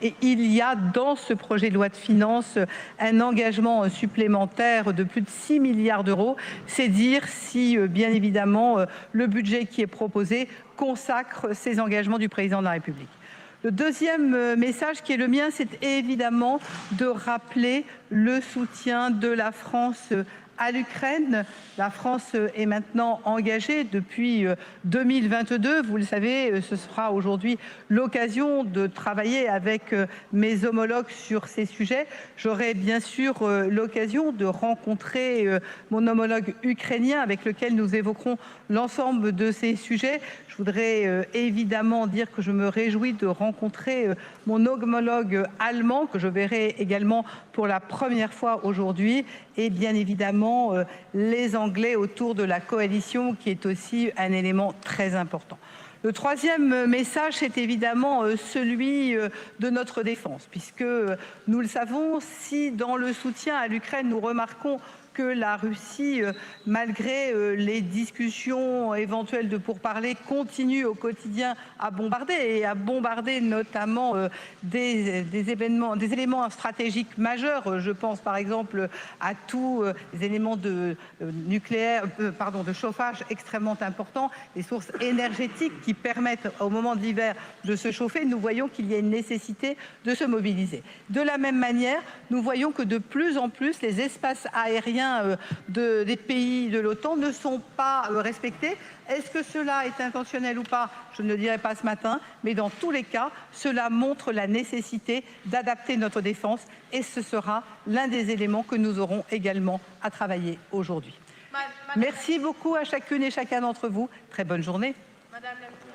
Et il y a dans ce projet de loi de finances un engagement supplémentaire de plus de 6 milliards d'euros. C'est dire si, bien évidemment, le budget qui est proposé consacre ces engagements du président de la République. Le deuxième message qui est le mien, c'est évidemment de rappeler le soutien de la France à l'Ukraine. La France est maintenant engagée depuis 2022. Vous le savez, ce sera aujourd'hui l'occasion de travailler avec mes homologues sur ces sujets. J'aurai bien sûr l'occasion de rencontrer mon homologue ukrainien avec lequel nous évoquerons l'ensemble de ces sujets. Je voudrais évidemment dire que je me réjouis de rencontrer mon homologue allemand, que je verrai également pour la première fois aujourd'hui, et bien évidemment les Anglais autour de la coalition, qui est aussi un élément très important. Le troisième message, c'est évidemment celui de notre défense, puisque nous le savons, si dans le soutien à l'Ukraine, nous remarquons que la Russie, malgré les discussions éventuelles de pourparlers, continue au quotidien à bombarder notamment des éléments stratégiques majeurs. Je pense par exemple à tous les éléments de chauffage extrêmement importants, les sources énergétiques qui permettent au moment de l'hiver de se chauffer. Nous voyons qu'il y a une nécessité de se mobiliser. De la même manière, nous voyons que de plus en plus les espaces aériens des pays de l'Otan ne sont pas respectés. Est-ce que cela est intentionnel ou pas? Je ne le dirai pas ce matin, mais dans tous les cas, cela montre la nécessité d'adapter notre défense et ce sera l'un des éléments que nous aurons également à travailler aujourd'hui. Merci beaucoup à chacune et chacun d'entre vous. Très bonne journée. Madame la ministre.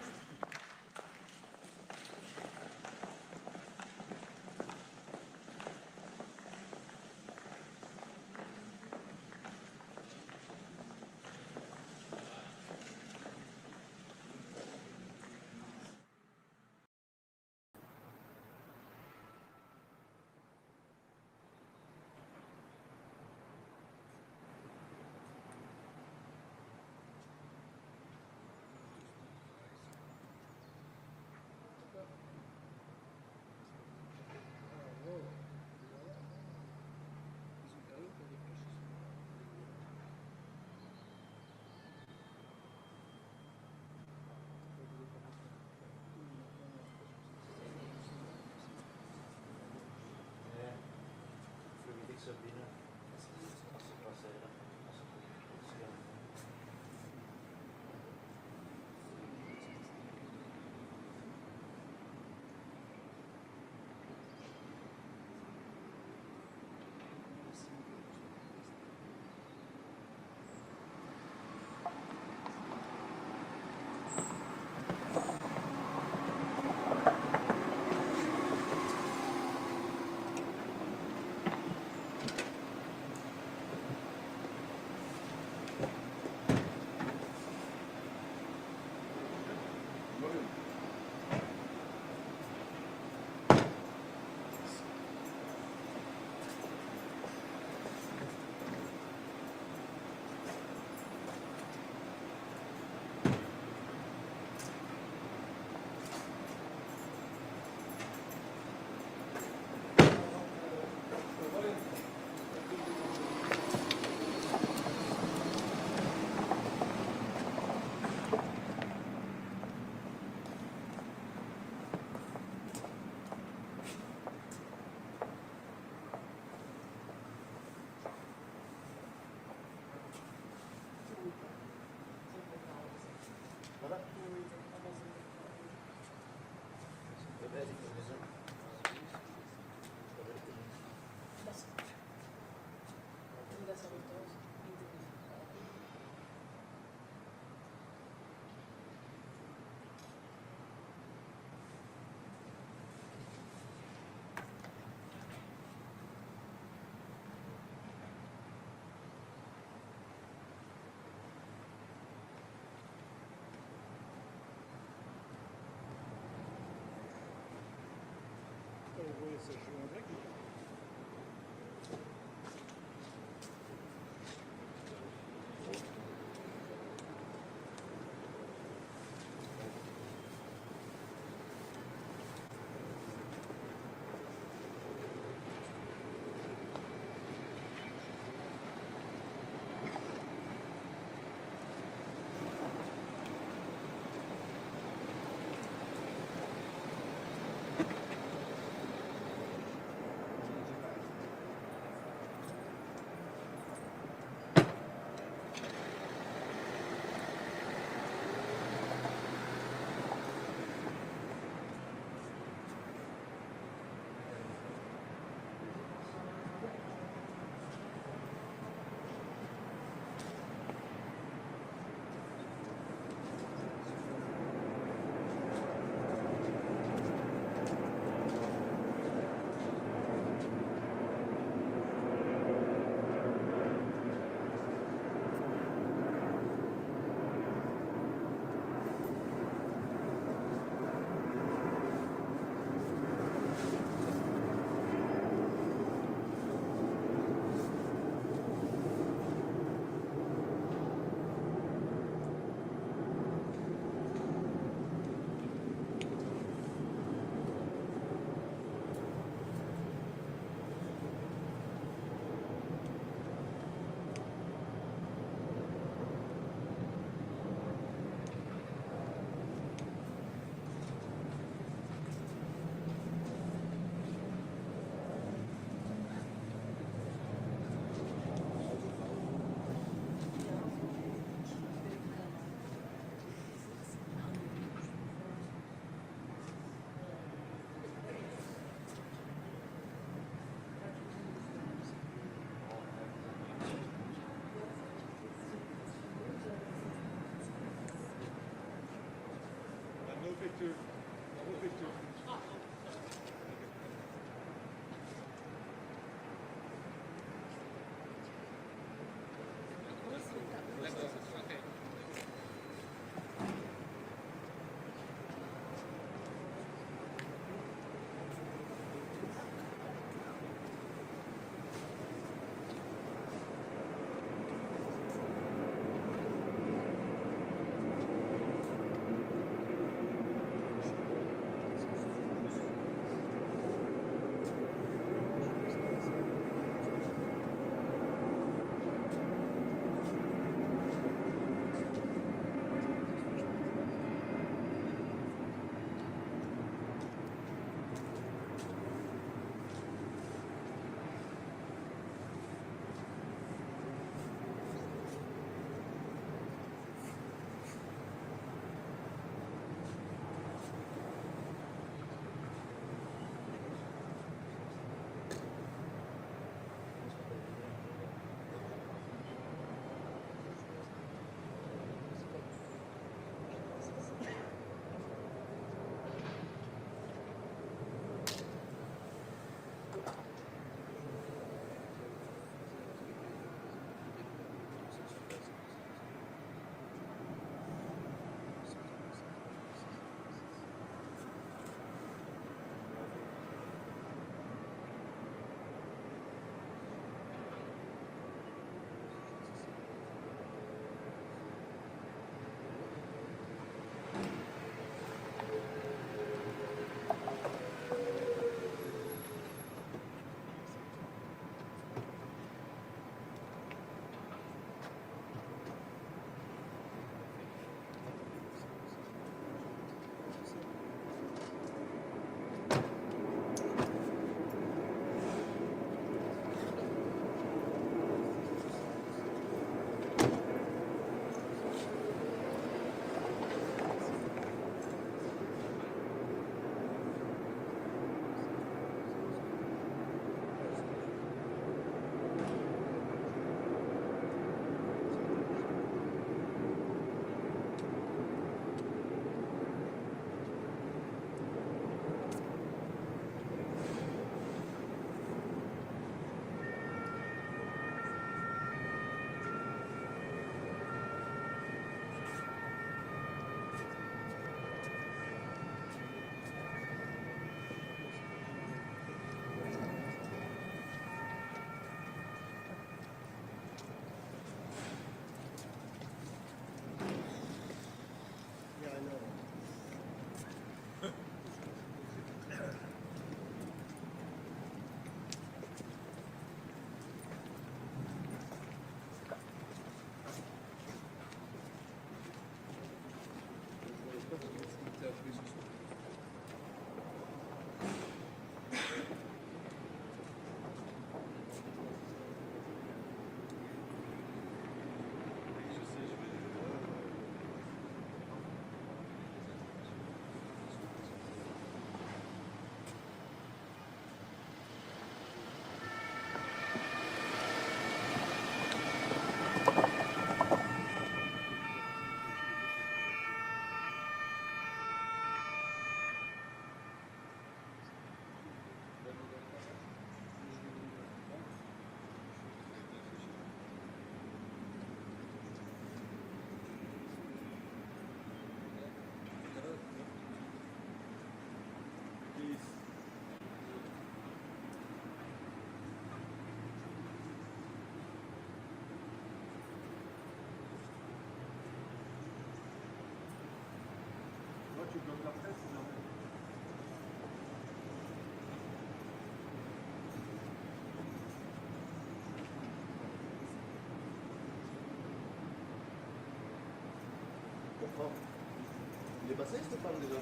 Il est passé Stéphane déjà?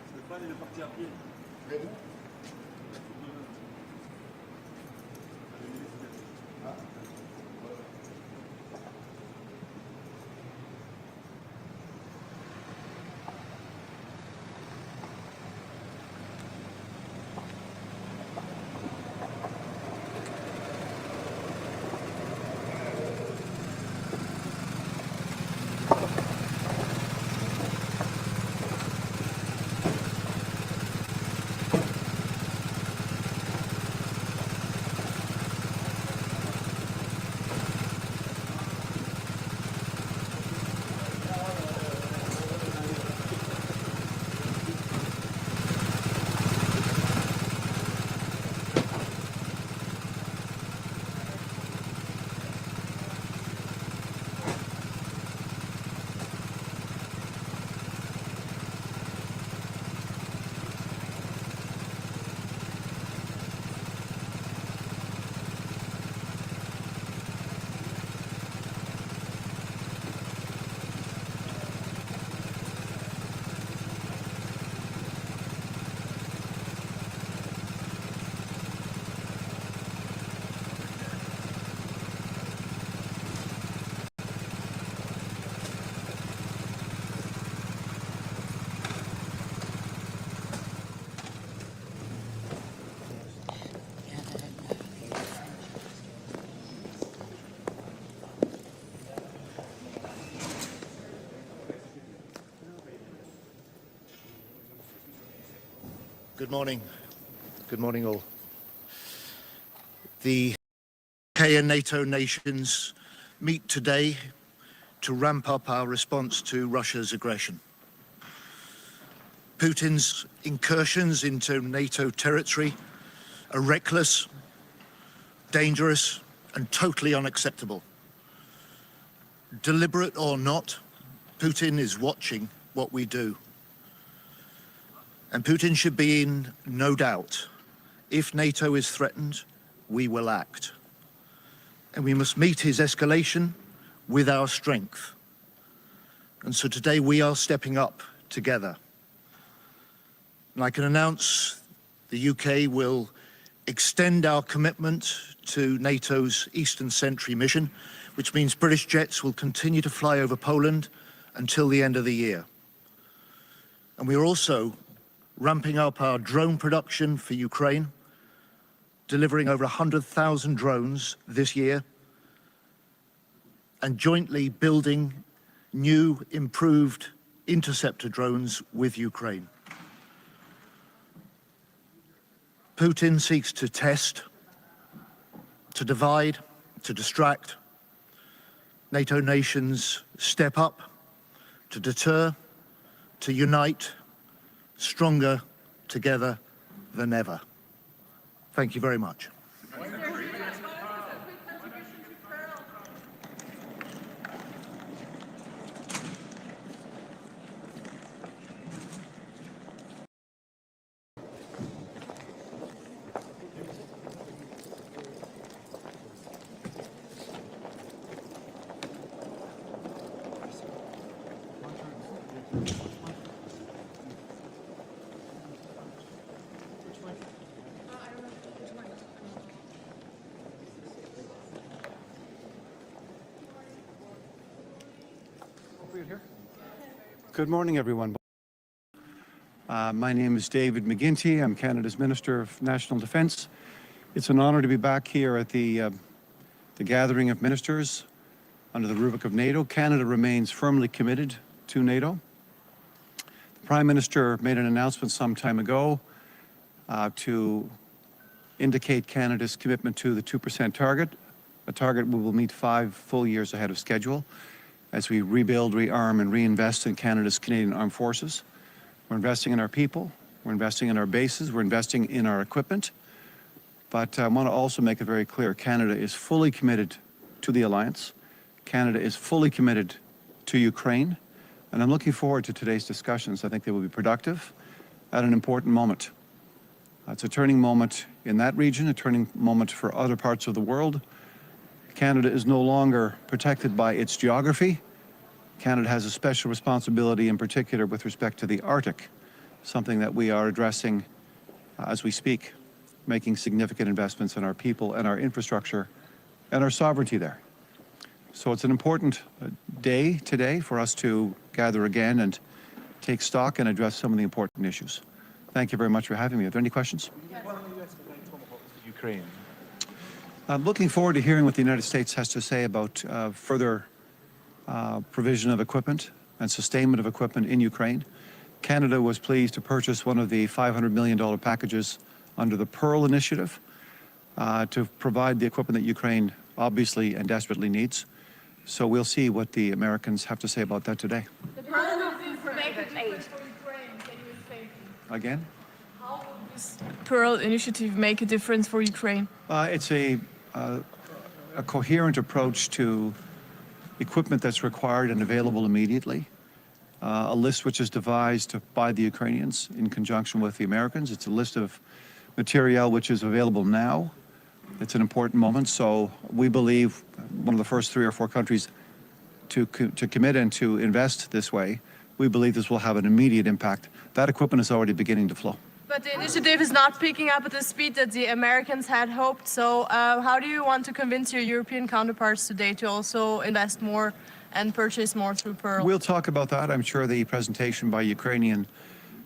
Stéphane il est parti à pied. Et vous? Ah. Good morning. Good morning, all. The UK and NATO nations meet today to ramp up our response to Russia's aggression. Putin's incursions into NATO territory are reckless, dangerous, and totally unacceptable. Deliberate or not, Putin is watching what we do. And Putin should be in no doubt. If NATO is threatened, we will act. And we must meet his escalation with our strength. And so today we are stepping up together. And I can announce the UK will extend our commitment to NATO's Eastern Sentry mission, which means British jets will continue to fly over Poland until the end of the year. And we are also ramping up our drone production for Ukraine, delivering over 100,000 drones this year, and jointly building new, improved interceptor drones with Ukraine. Putin seeks to test, to divide, to distract. NATO nations step up to deter, to unite, stronger together than ever. Thank you very much. Good morning, everyone. My name is David McGuinty. I'm Canada's Minister of National Defence. It's an honor to be back here at the gathering of ministers under the rubric of NATO. Canada remains firmly committed to NATO. The Prime Minister made an announcement some time ago to indicate Canada's commitment to the 2% target, a target we will meet 5 full years ahead of schedule as we rebuild, rearm, and reinvest in Canada's Canadian Armed Forces. We're investing in our people, we're investing in our bases, we're investing in our equipment. But I want to also make it very clear, Canada is fully committed to the alliance. Canada is fully committed to Ukraine. And I'm looking forward to today's discussions. I think they will be productive at an important moment. It's a turning moment in that region, a turning moment for other parts of the world. Canada is no longer protected by its geography. Canada has a special responsibility, in particular with respect to the Arctic, something that we are addressing as we speak, making significant investments in our people and our infrastructure and our sovereignty there. So it's an important day today for us to gather again and take stock and address some of the important issues. Thank you very much for having me. Are there any questions? Ukraine. I'm looking forward to hearing what the United States has to say about further provision of equipment and sustainment of equipment in Ukraine. Canada was pleased to purchase one of the $500 million packages under the Pearl Initiative to provide the equipment that Ukraine obviously and desperately needs. So we'll see what the Americans have to say about that today. The Pearl Initiative for Ukraine, can you say? Again? How will this Pearl Initiative make a difference for Ukraine? It's a coherent approach to equipment that's required and available immediately. A list which is devised by the Ukrainians in conjunction with the Americans. It's a list of material which is available now. It's an important moment. So we believe one of the first 3 or 4 countries to commit and to invest this way. We believe this will have an immediate impact. That equipment is already beginning to flow. But the initiative is not picking up at the speed that the Americans had hoped. So how do you want to convince your European counterparts today to also invest more and purchase more through Pearl? We'll talk about that. I'm sure the presentation by Ukrainian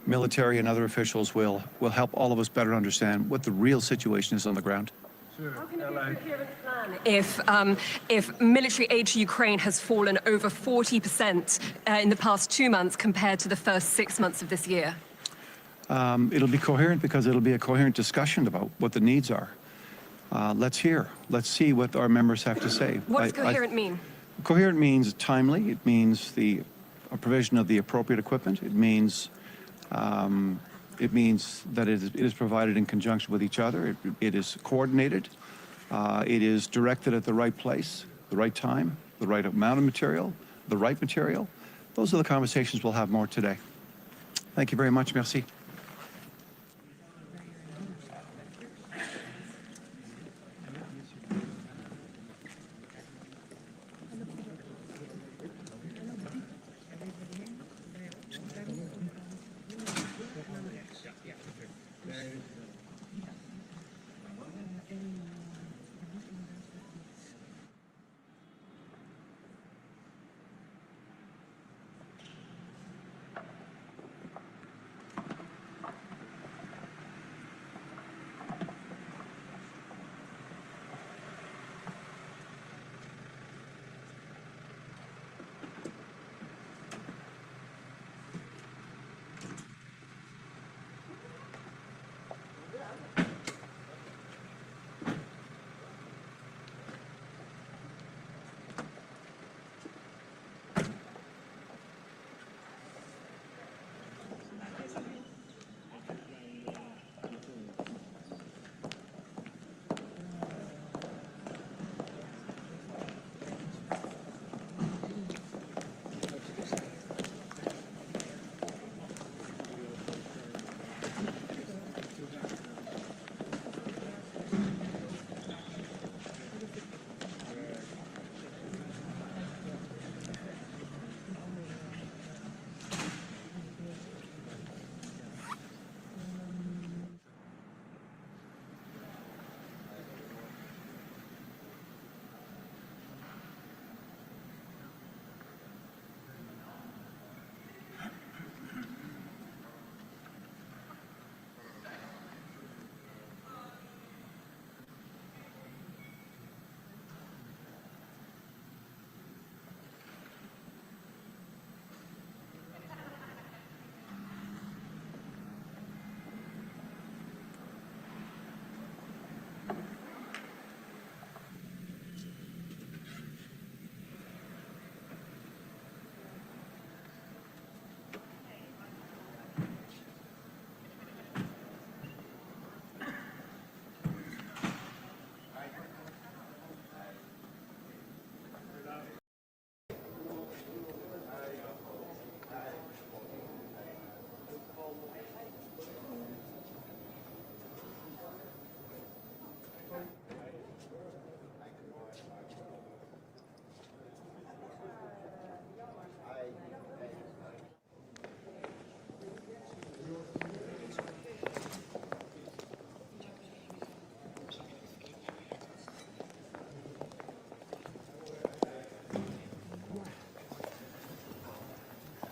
military and other officials will help all of us better understand what the real situation is on the ground. How can it be a coherent plan if military aid to Ukraine has fallen over 40% in the past 2 months compared to the first 6 months of this year? It'll be coherent because it'll be a coherent discussion about what the needs are. Let's see what our members have to say. What does coherent mean? Coherent means timely. It means the provision of the appropriate equipment. It means that it is provided in conjunction with each other. It is coordinated. It is directed at the right place, the right time, the right amount of material, the right material. Those are the conversations we'll have more today. Thank you very much. Merci.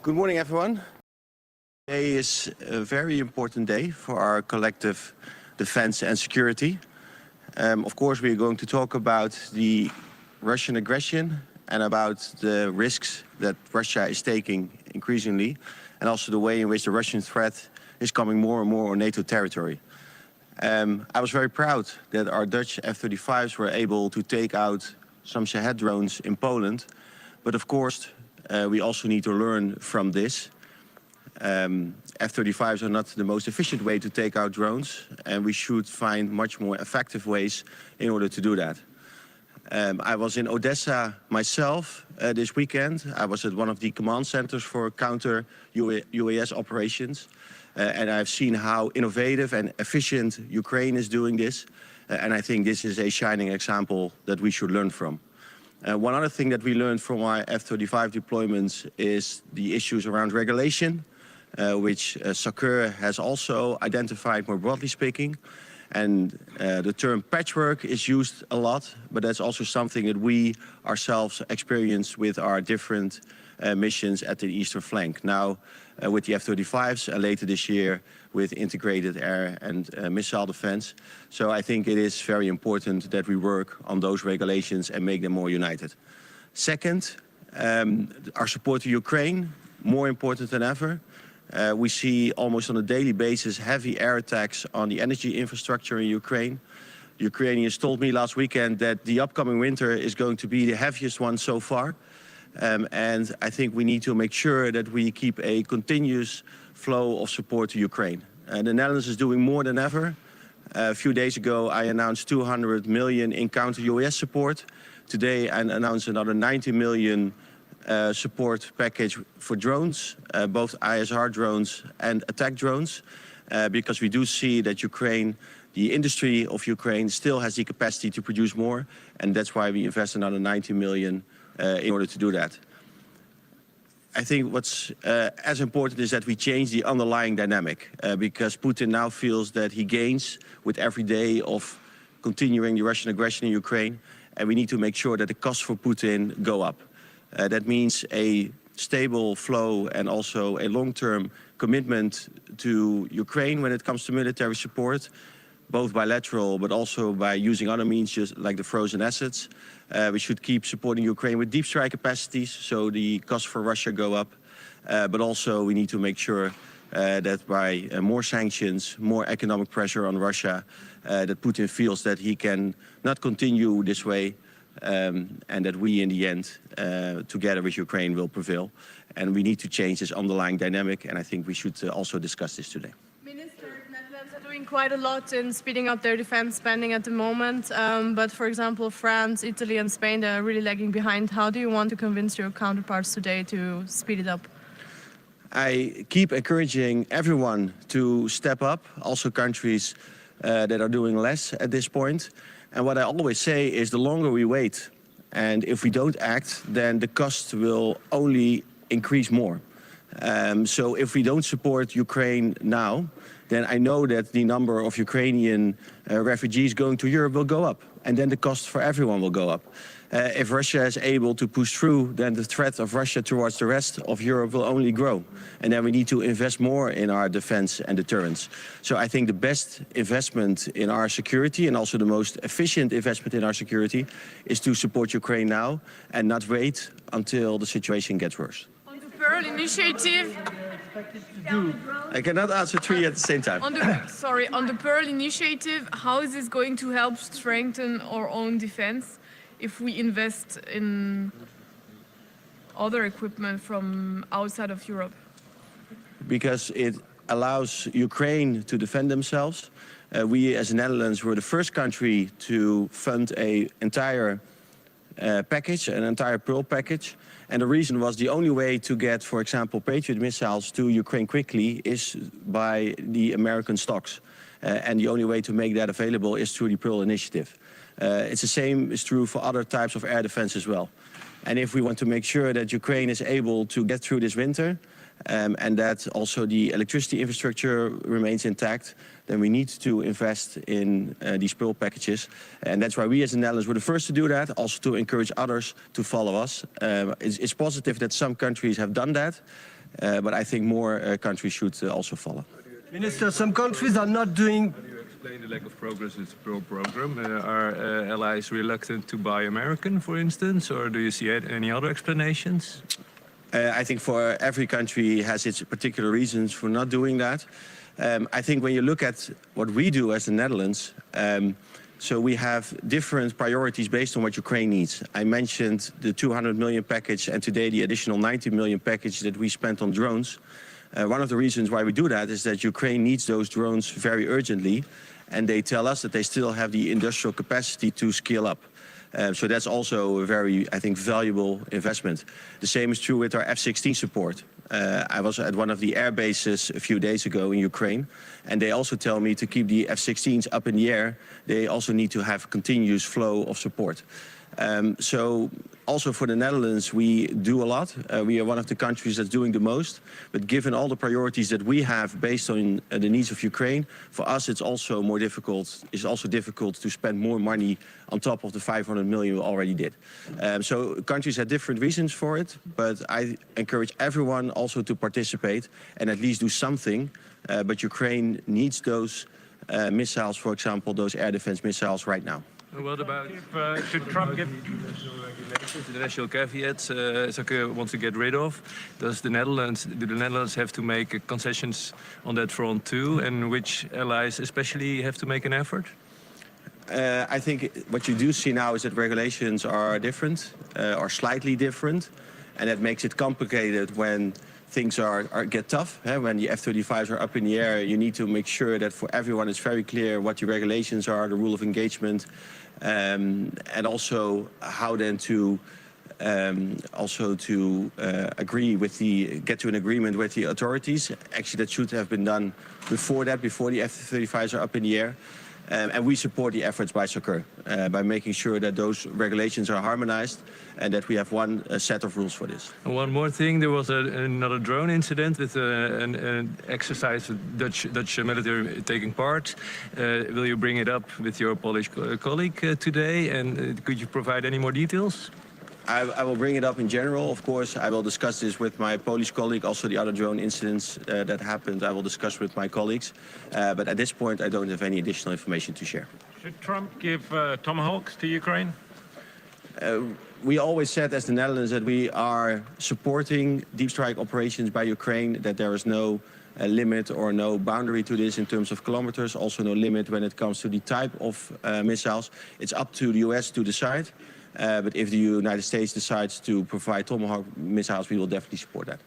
Good morning, everyone. Today is a very important day for our collective defense and security. Of course, we are going to talk about the Russian aggression and about the risks that Russia is taking increasingly, and also the way in which the Russian threat is coming more and more on NATO territory. I was very proud that our Dutch F-35s were able to take out some Shahed drones in Poland, but of course, we also need to learn from this. F-35s are not the most efficient way to take out drones, and we should find much more effective ways in order to do that. I was in Odessa myself this weekend. I was at one of the command centers for counter-UAS operations, and I've seen how innovative and efficient Ukraine is doing this, and I think this is a shining example that we should learn from. One other thing that we learned from our F-35 deployments is the issues around regulation, which SACEUR has also identified more broadly speaking. And the term patchwork is used a lot, but that's also something that we ourselves experience with our different missions at the eastern flank. Now, with the F-35s, later this year with integrated air and missile defense. So I think it is very important that we work on those regulations and make them more united. Second, our support to Ukraine, more important than ever. We see almost on a daily basis heavy air attacks on the energy infrastructure in Ukraine. Ukrainians told me last weekend that the upcoming winter is going to be the heaviest one so far. And I think we need to make sure that we keep a continuous flow of support to Ukraine. The Netherlands is doing more than ever. A few days ago, I announced 200 million in counter-UAS support. Today, I announced another 90 million support package for drones, both ISR drones and attack drones, because we do see that Ukraine, the industry of Ukraine, still has the capacity to produce more, and that's why we invest another 90 million in order to do that. I think what's as important is that we change the underlying dynamic, because Putin now feels that he gains with every day of continuing the Russian aggression in Ukraine, and we need to make sure that the costs for Putin go up. That means a stable flow and also a long-term commitment to Ukraine when it comes to military support, both bilateral but also by using other means, just like the frozen assets. We should keep supporting Ukraine with deep strike capacities, so the costs for Russia go up. But also we need to make sure that by more sanctions, more economic pressure on Russia, that Putin feels that he can not continue this way, and that we, in the end, together with Ukraine, will prevail. And we need to change this underlying dynamic, and I think we should also discuss this today. Minister, Netherlands are doing quite a lot in speeding up their defense spending at the moment, but for example, France, Italy and Spain, they're really lagging behind. How do you want to convince your counterparts today to speed it up? I keep encouraging everyone to step up, also countries that are doing less at this point. And what I always say is the longer we wait, and if we don't act, then the cost will only increase more. So if we don't support Ukraine now, then I know that the number of Ukrainian refugees going to Europe will go up, and then the cost for everyone will go up. If Russia is able to push through, then the threat of Russia towards the rest of Europe will only grow. And then we need to invest more in our defense and deterrence. So I think the best investment in our security, and also the most efficient investment in our security, is to support Ukraine now and not wait until the situation gets worse. On the Pearl Initiative, I cannot answer three at the same time. on the Pearl Initiative, how is this going to help strengthen our own defense if we invest in other equipment from outside of Europe? Because it allows Ukraine to defend themselves. We, as the Netherlands, were the first country to fund an entire package, an entire Pearl package. And the reason was the only way to get, for example, Patriot missiles to Ukraine quickly is by the American stocks. And the only way to make that available is through the Pearl Initiative. It's the same is true for other types of air defense as well. And if we want to make sure that Ukraine is able to get through this winter, and that also the electricity infrastructure remains intact, then we need to invest in these Pearl packages. And that's why we as the Netherlands were the first to do that, also to encourage others to follow us. It's positive that some countries have done that, but I think more countries should also follow. Minister, some countries are not doing... How do you explain the lack of progress in the Pearl program? Are allies reluctant to buy American, for instance, or do you see any other explanations? I think for every country has its particular reasons for not doing that. I think when you look at what we do as the Netherlands, so we have different priorities based on what Ukraine needs. I mentioned the 200 million package and today the additional 90 million package that we spent on drones. One of the reasons why we do that is that Ukraine needs those drones very urgently, and they tell us that they still have the industrial capacity to scale up. So that's also a very, I think, valuable investment. The same is true with our F-16 support. I was at one of the air bases a few days ago in Ukraine, and they also tell me to keep the F-16s up in the air, they also need to have continuous flow of support. So also for the Netherlands, we do a lot. We are one of the countries that's doing the most. But given all the priorities that we have based on the needs of Ukraine, for us it's also more difficult. It's also difficult to spend more money on top of the 500 million we already did. So countries have different reasons for it. But I encourage everyone also to participate and at least do something. But Ukraine needs those missiles, for example, those air defense missiles right now. What about Should Trump give international caveats Zaken wants to get rid of? Do the Netherlands have to make concessions on that front too? And which allies especially have to make an effort? I think what you do see now is that regulations are different, or slightly different, and that makes it complicated when things get tough. When the F-35s are up in the air, you need to make sure that for everyone it's very clear what the regulations are, the rule of engagement, and also how then to get to an agreement with the authorities. Actually, that should have been done before the F-35s are up in the air. And we support the efforts by SOCUR by making sure that those regulations are harmonized and that we have one set of rules for this. And one more thing, there was another drone incident with an exercise with Dutch military taking part. Will you bring it up with your Polish colleague today? And could you provide any more details? I will bring it up in general, of course. I will discuss this with my Polish colleague. Also, the other drone incidents that happened, I will discuss with my colleagues. But at this point, I don't have any additional information to share. Should Trump give Tomahawks to Ukraine? We always said as the Netherlands that we are supporting deep strike operations by Ukraine, that there is no limit or no boundary to this in terms of kilometers, also no limit when it comes to the type of missiles. It's up to the US to decide. But if the United States decides to provide Tomahawk missiles, we will definitely support that.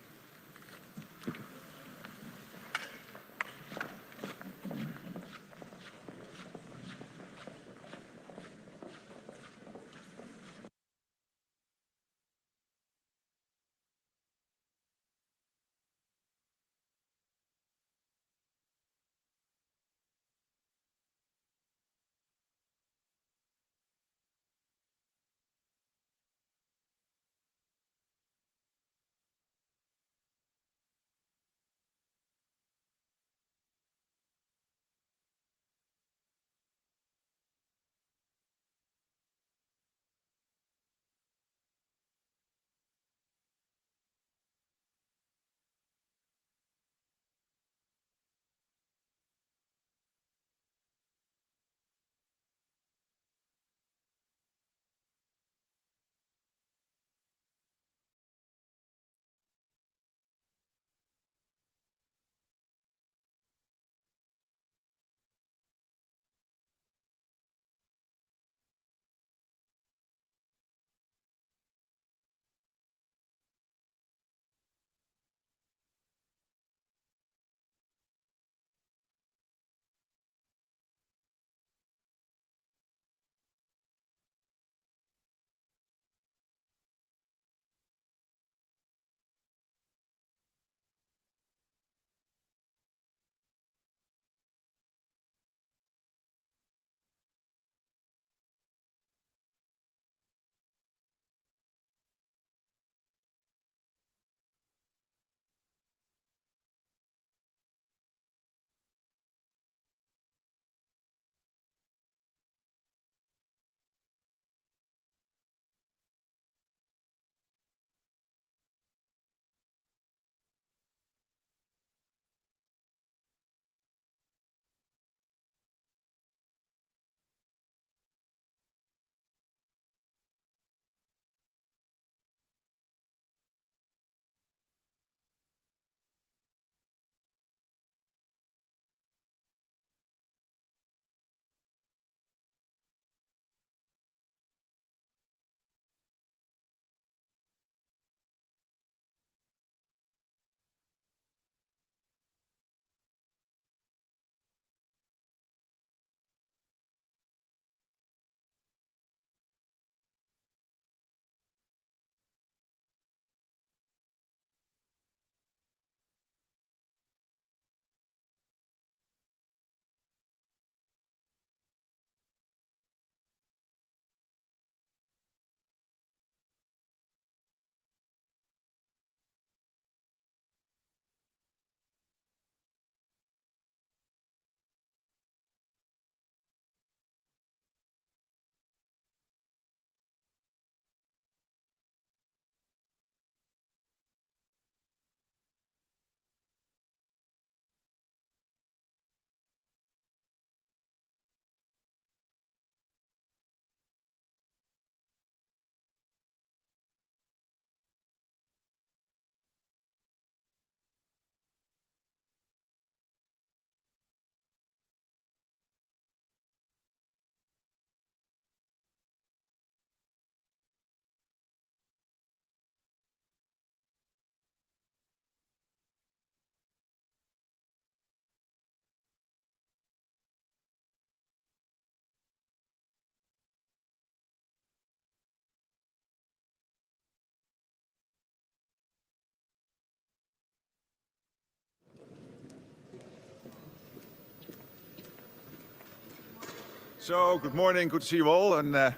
So, good morning, good to see you all. And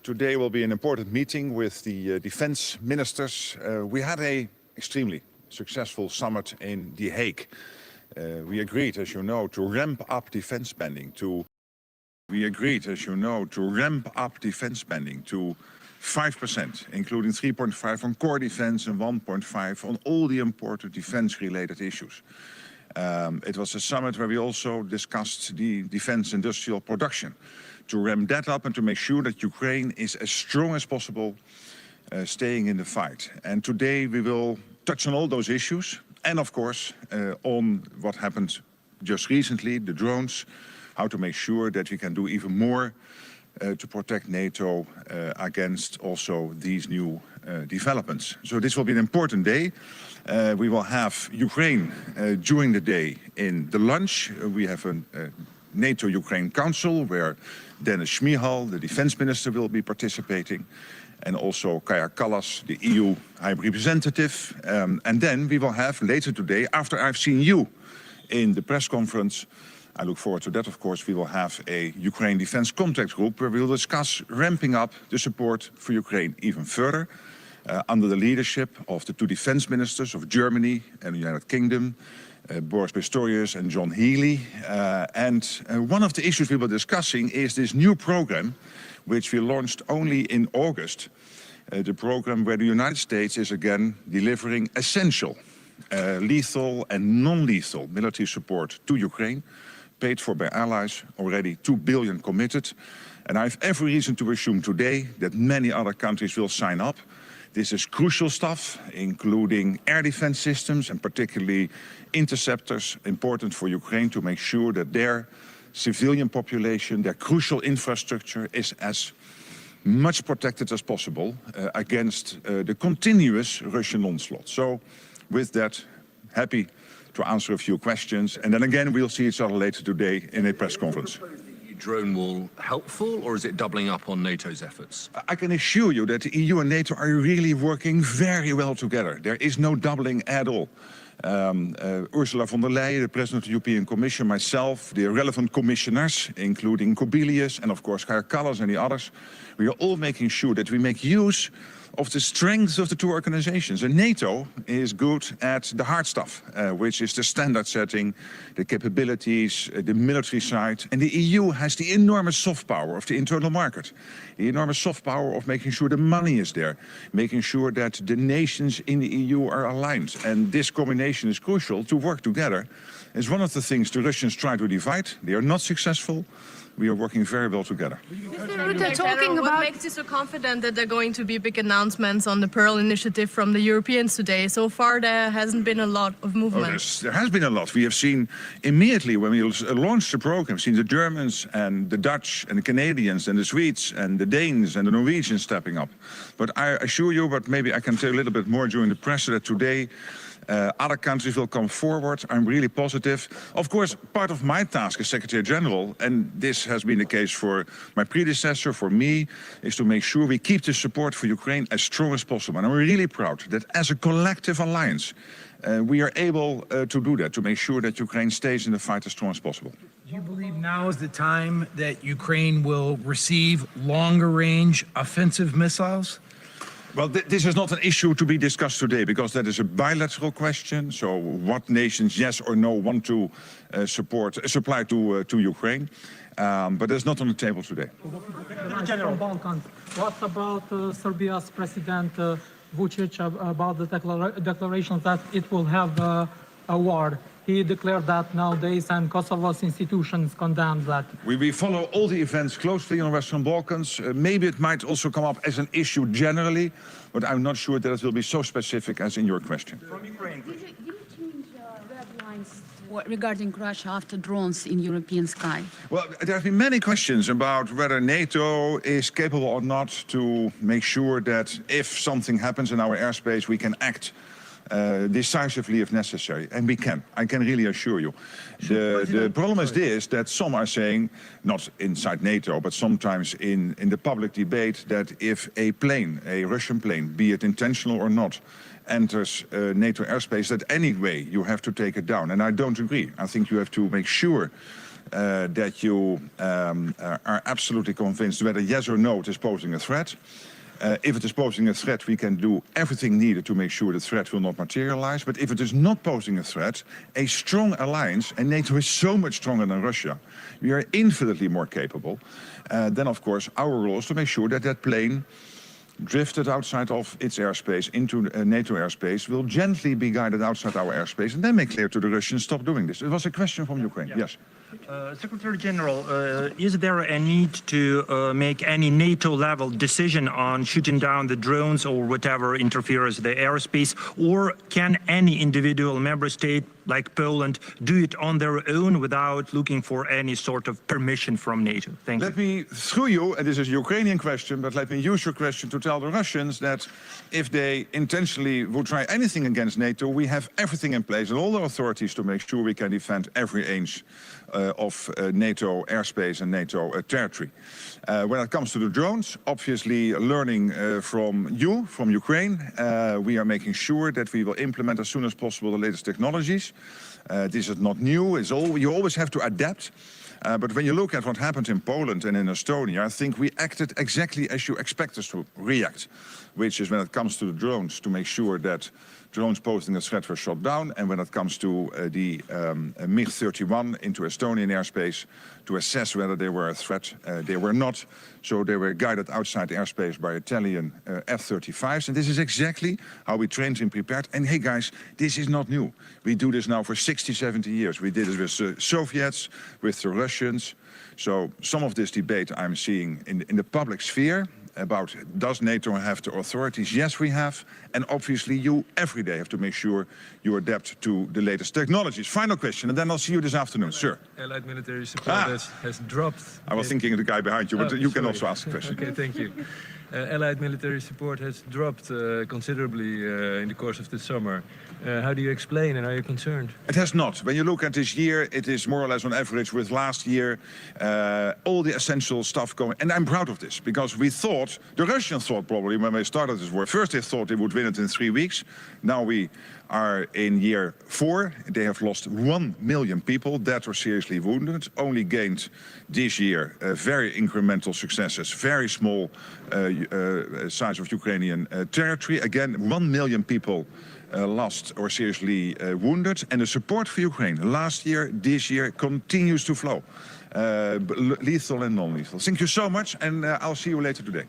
today will be an important meeting with the defense ministers. We had an extremely successful summit in The Hague. We agreed, as you know, to ramp up defense spending to 5%, including 3.5 on core defense and 1.5 on all the important defense-related issues. It was a summit where we also discussed the defense industrial production, to ramp that up and to make sure that Ukraine is as strong as possible, staying in the fight. And today we will touch on all those issues and, of course, on what happened just recently, the drones, how to make sure that we can do even more to protect NATO against also these new developments. So this will be an important day. We will have Ukraine during the day in the lunch. We have a NATO-Ukraine Council where Dennis Shmihal, the defense minister, will be participating, and also Kaja Kallas, the EU High Representative. And then we will have later today, after I've seen you in the press conference, I look forward to that, of course, we will have a Ukraine Defense Contact Group where we will discuss ramping up the support for Ukraine even further under the leadership of the two defense ministers of Germany and the United Kingdom, Boris Pistorius and John Healey. And one of the issues we were discussing is this new program, which we launched only in August, the program where the United States is again delivering essential, lethal and non-lethal military support to Ukraine, paid for by allies, already 2 billion committed. And I have every reason to assume today that many other countries will sign up. This is crucial stuff, including air defense systems and particularly interceptors, important for Ukraine to make sure that their civilian population, their crucial infrastructure is as much protected as possible against the continuous Russian onslaught. So with that, happy to answer a few questions. And then again, we'll see each other later today in a press conference. Drone wall helpful, or is it doubling up on NATO's efforts? I can assure you that the EU and NATO are really working very well together. There is no doubling at all. Ursula von der Leyen, the President of the European Commission, myself, the relevant commissioners, including Kubilius and of course Kaja Kallas and the others, we are all making sure that we make use of the strengths of the two organizations. And NATO is good at the hard stuff, which is the standard setting, the capabilities, the military side. And the EU has the enormous soft power of the internal market, the enormous soft power of making sure the money is there, making sure that the nations in the EU are aligned. And this combination is crucial to work together. It's one of the things the Russians try to divide. They are not successful. We are working very well together. What makes you so confident that there are going to be big announcements on the Pearl Initiative from the Europeans today? So far, there hasn't been a lot of movement. There has been a lot. We have seen immediately when we launched the program, seen the Germans and the Dutch and the Canadians and the Swedes and the Danes and the Norwegians stepping up. But I assure you, but maybe I can tell you a little bit more during the press, that today other countries will come forward. I'm really positive. Of course, part of my task as Secretary General, and this has been the case for my predecessor, for me, is to make sure we keep the support for Ukraine as strong as possible. And I'm really proud that as a collective alliance, we are able to do that, to make sure that Ukraine stays in the fight as strong as possible. Do you believe now is the time that Ukraine will receive longer-range offensive missiles? Well, this is not an issue to be discussed today, because that is a bilateral question. So what nations, yes or no, want to supply to Ukraine. But that's not on the table today. From Balkans, what about Serbia's President Vucic about the declaration that it will have a war? He declared that nowadays, and Kosovo's institutions condemn that. We follow all the events closely in the Western Balkans. Maybe it might also come up as an issue generally, but I'm not sure that it will be so specific as in your question. From Ukraine. Did you change red lines regarding Russia after drones in European sky? Well, there have been many questions about whether NATO is capable or not to make sure that if something happens in our airspace, we can act decisively if necessary, and we can. I can really assure you. The problem is this, that some are saying, not inside NATO, but sometimes in the public debate, that if a plane, a Russian plane, be it intentional or not, enters NATO airspace, that anyway you have to take it down. And I don't agree. I think you have to make sure that you are absolutely convinced whether yes or no it is posing a threat. If it is posing a threat, we can do everything needed to make sure the threat will not materialize. But if it is not posing a threat, a strong alliance, and NATO is so much stronger than Russia, we are infinitely more capable, then of course our role is to make sure that that plane drifted outside of its airspace into NATO airspace will gently be guided outside our airspace and then make clear to the Russians, stop doing this. It was a question from Ukraine, yes. Secretary General, is there a need to make any NATO-level decision on shooting down the drones or whatever interferes with the airspace, or can any individual member state like Poland do it on their own without looking for any sort of permission from NATO? Thank you. Let me, through you, and this is a Ukrainian question, but let me use your question to tell the Russians that if they intentionally would try anything against NATO, we have everything in place and all the authorities to make sure we can defend every inch of NATO airspace and NATO territory. When it comes to the drones, obviously learning from you, from Ukraine, we are making sure that we will implement as soon as possible the latest technologies. This is not new, you always have to adapt. But when you look at what happened in Poland and in Estonia, I think we acted exactly as you expect us to react, which is when it comes to the drones, to make sure that drones posing a threat were shot down, and when it comes to the MiG-31 into Estonian airspace, to assess whether they were a threat. They were not, so they were guided outside airspace by Italian F-35s, and this is exactly how we trained and prepared. And hey guys, this is not new. We do this now for 60, 70 years. We did it with the Soviets, with the Russians. So some of this debate I'm seeing in the public sphere about does NATO have the authorities? Yes, we have. And obviously you every day have to make sure you adapt to the latest technologies. Final question, and then I'll see you this afternoon. Sir. Allied military support has dropped. I was thinking of the guy behind you, but you can also ask a question. Okay, thank you. Allied military support has dropped considerably in the course of the summer. How do you explain, and are you concerned? It has not. When you look at this year, it is more or less on average with last year, all the essential stuff going. And I'm proud of this, because we thought, the Russians thought probably when they started this war, first they thought they would win it in 3 weeks. Now we are in year 4. They have lost 1 million people, dead or seriously wounded, only gained this year very incremental successes, very small size of Ukrainian territory. Again, 1 million people lost or seriously wounded, and the support for Ukraine last year, this year, continues to flow, lethal and non-lethal. Thank you so much, and I'll see you later today.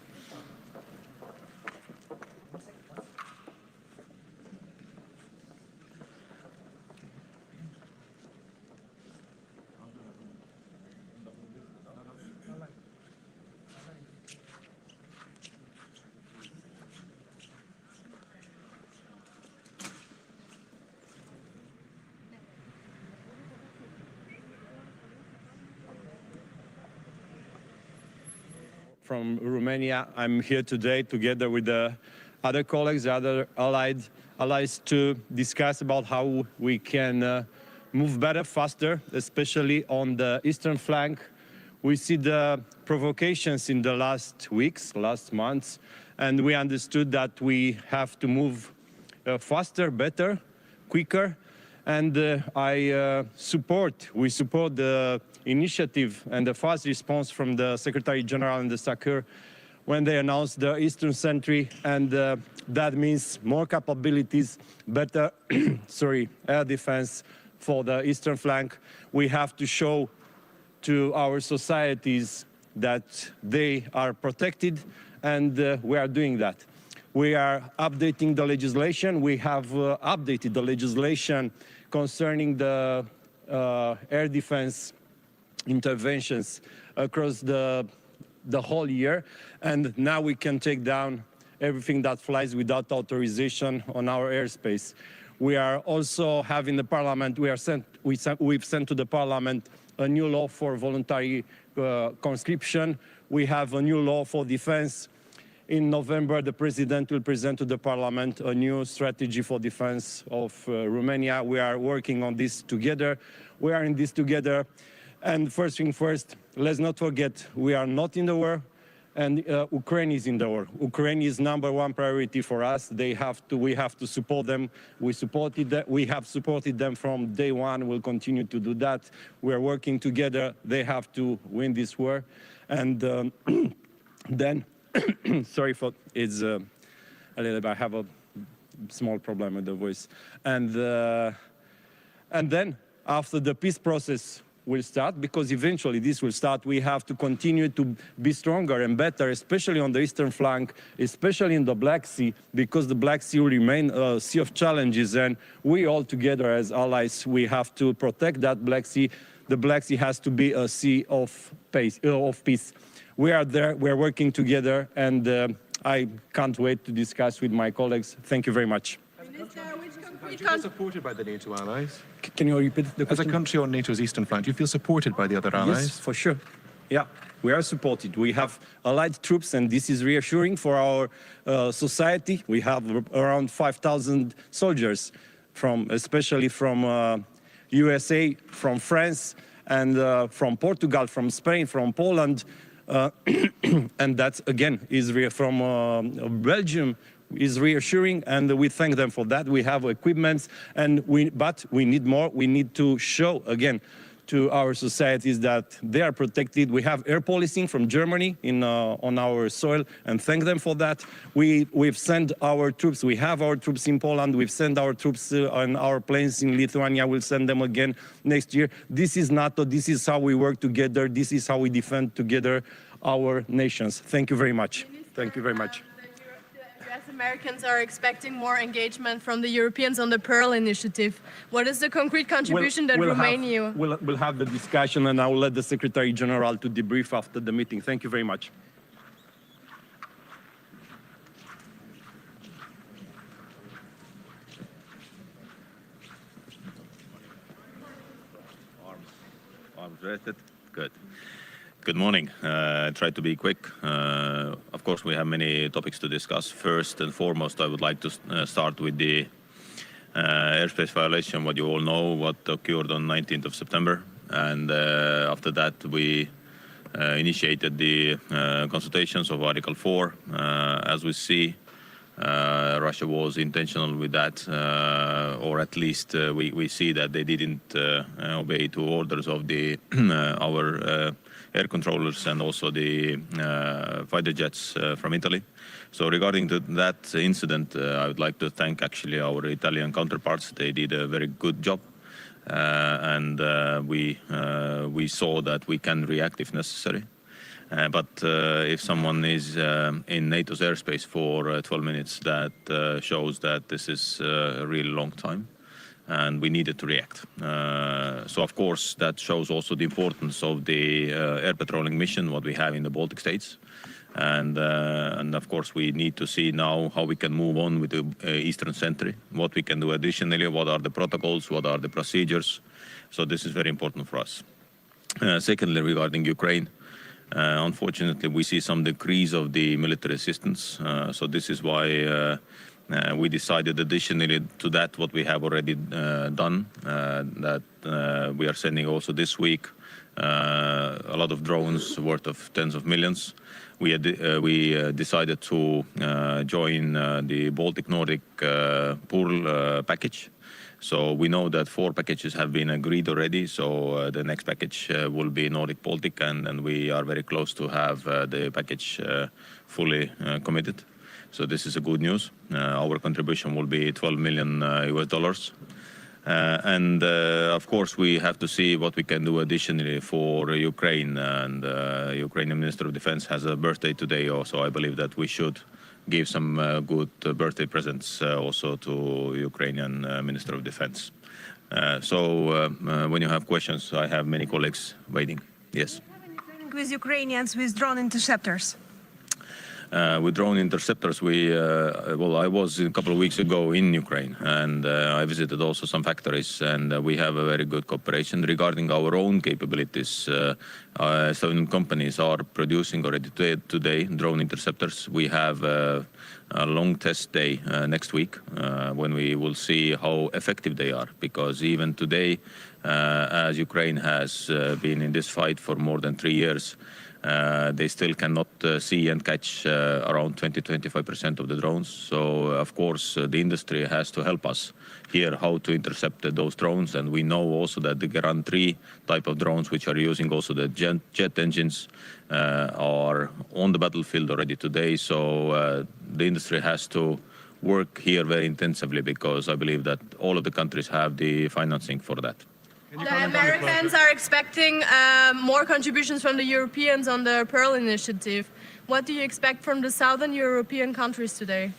From Romania, I'm here today together with the other colleagues, the other allies, to discuss about how we can move better, faster, especially on the eastern flank. We see the provocations in the last weeks, last months, and we understood that we have to move faster, better, quicker. And we support the initiative and the fast response from the Secretary General and the SACEUR when they announced the Eastern Sentry, and that means more capabilities, better air defense for the eastern flank. We have to show to our societies that they are protected, and we are doing that. We are updating the legislation. We have updated the legislation concerning the air defense interventions across the whole year, and now we can take down everything that flies without authorization on our airspace. We are also having the Parliament, we've sent to the Parliament a new law for voluntary conscription. We have a new law for defense. In November, the President will present to the Parliament a new strategy for defense of Romania. We are working on this together. We are in this together. And first thing first, let's not forget, we are not in the war. and Ukraine is in the war. Ukraine is #1 priority for us. We have to support them. We have supported them from day one. We'll continue to do that. We are working together. They have to win this war. And then, sorry for it's a little bit. I have a small problem with the voice. And then after the peace process will start, because eventually this will start, we have to continue to be stronger and better, especially on the eastern flank, especially in the Black Sea, because the Black Sea will remain a sea of challenges, and we all together as allies, we have to protect that Black Sea. The Black Sea has to be a sea of peace. We are there, we are working together, and I can't wait to discuss with my colleagues. Thank you very much. Do you feel supported by the NATO allies? Can you repeat the question? As a country on NATO's eastern flank, do you feel supported by the other allies? Yes, for sure. Yeah, we are supported. We have allied troops, and this is reassuring for our society. We have around 5,000 soldiers, especially from USA, from France, and from Portugal, from Spain, from Poland. And that, again, is from Belgium. Is reassuring, and we thank them for that. We have equipments, but we need more. We need to show again to our societies that they are protected. We have air policing from Germany on our soil, and thank them for that. We've sent our troops. We have our troops in Poland. We've sent our troops on our planes in Lithuania. We'll send them again next year. This is NATO. This is how we work together. This is how we defend together our nations. Thank you very much. Thank you very much. Americans are expecting more engagement from the Europeans on the Pearl Initiative. What is the concrete contribution that Romania? We'll have the discussion, and I will let the Secretary General to debrief after the meeting. Thank you very much. Arms rested. Good. Good morning. Try to be quick. Of course, we have many topics to discuss. First and foremost, I would like to start with the airspace violation, what you all know, what occurred on 19th of September. And after that, we initiated the consultations of Article 4. As we see, Russia was intentional with that, or at least we see that they didn't obey to orders of the our air controllers and also the fighter jets from Italy. So regarding that incident, I would like to thank actually our Italian counterparts. They did a very good job, and we saw that we can react if necessary. But if someone is in NATO's airspace for 12 minutes, that shows that this is a really long time, and we needed to react. So of course that shows also the importance of the air patrolling mission, what we have in the Baltic states. And of course we need to see now how we can move on with the Eastern Sentry, what we can do additionally, what are the protocols, what are the procedures. So this is very important for us. Secondly, regarding Ukraine, unfortunately we see some decrease of the military assistance. So this is why we decided additionally to that what we have already done, that we are sending also this week a lot of drones worth of tens of millions. We decided to join the Baltic Nordic pool package. So we know that 4 packages have been agreed already. So the next package will be Nordic Baltic, and we are very close to have the package fully committed. So this is a good news. Our contribution will be $12 million US. And of course, we have to see what we can do additionally for Ukraine. And Ukrainian Minister of Defense has a birthday today also. I believe that we should give some good birthday presents also to Ukrainian Minister of Defense. So when you have questions, I have many colleagues waiting. Yes. With Ukrainians with drone interceptors? With drone interceptors, I was a couple of weeks ago in Ukraine, and I visited also some factories, and we have a very good cooperation regarding our own capabilities. Some companies are producing already today drone interceptors. We have a long test day next week when we will see how effective they are, because even today, as Ukraine has been in this fight for more than 3 years, They still cannot see and catch around 20-25% of the drones. So, of course, the industry has to help us here how to intercept those drones. And we know also that the Garand 3 type of drones, which are using also the jet engines, are on the battlefield already today. So the industry has to work here very intensively, because I believe that all of the countries have the financing for that. The Americans are expecting more contributions from the Europeans on the Pearl Initiative. What do you expect from the southern European countries today?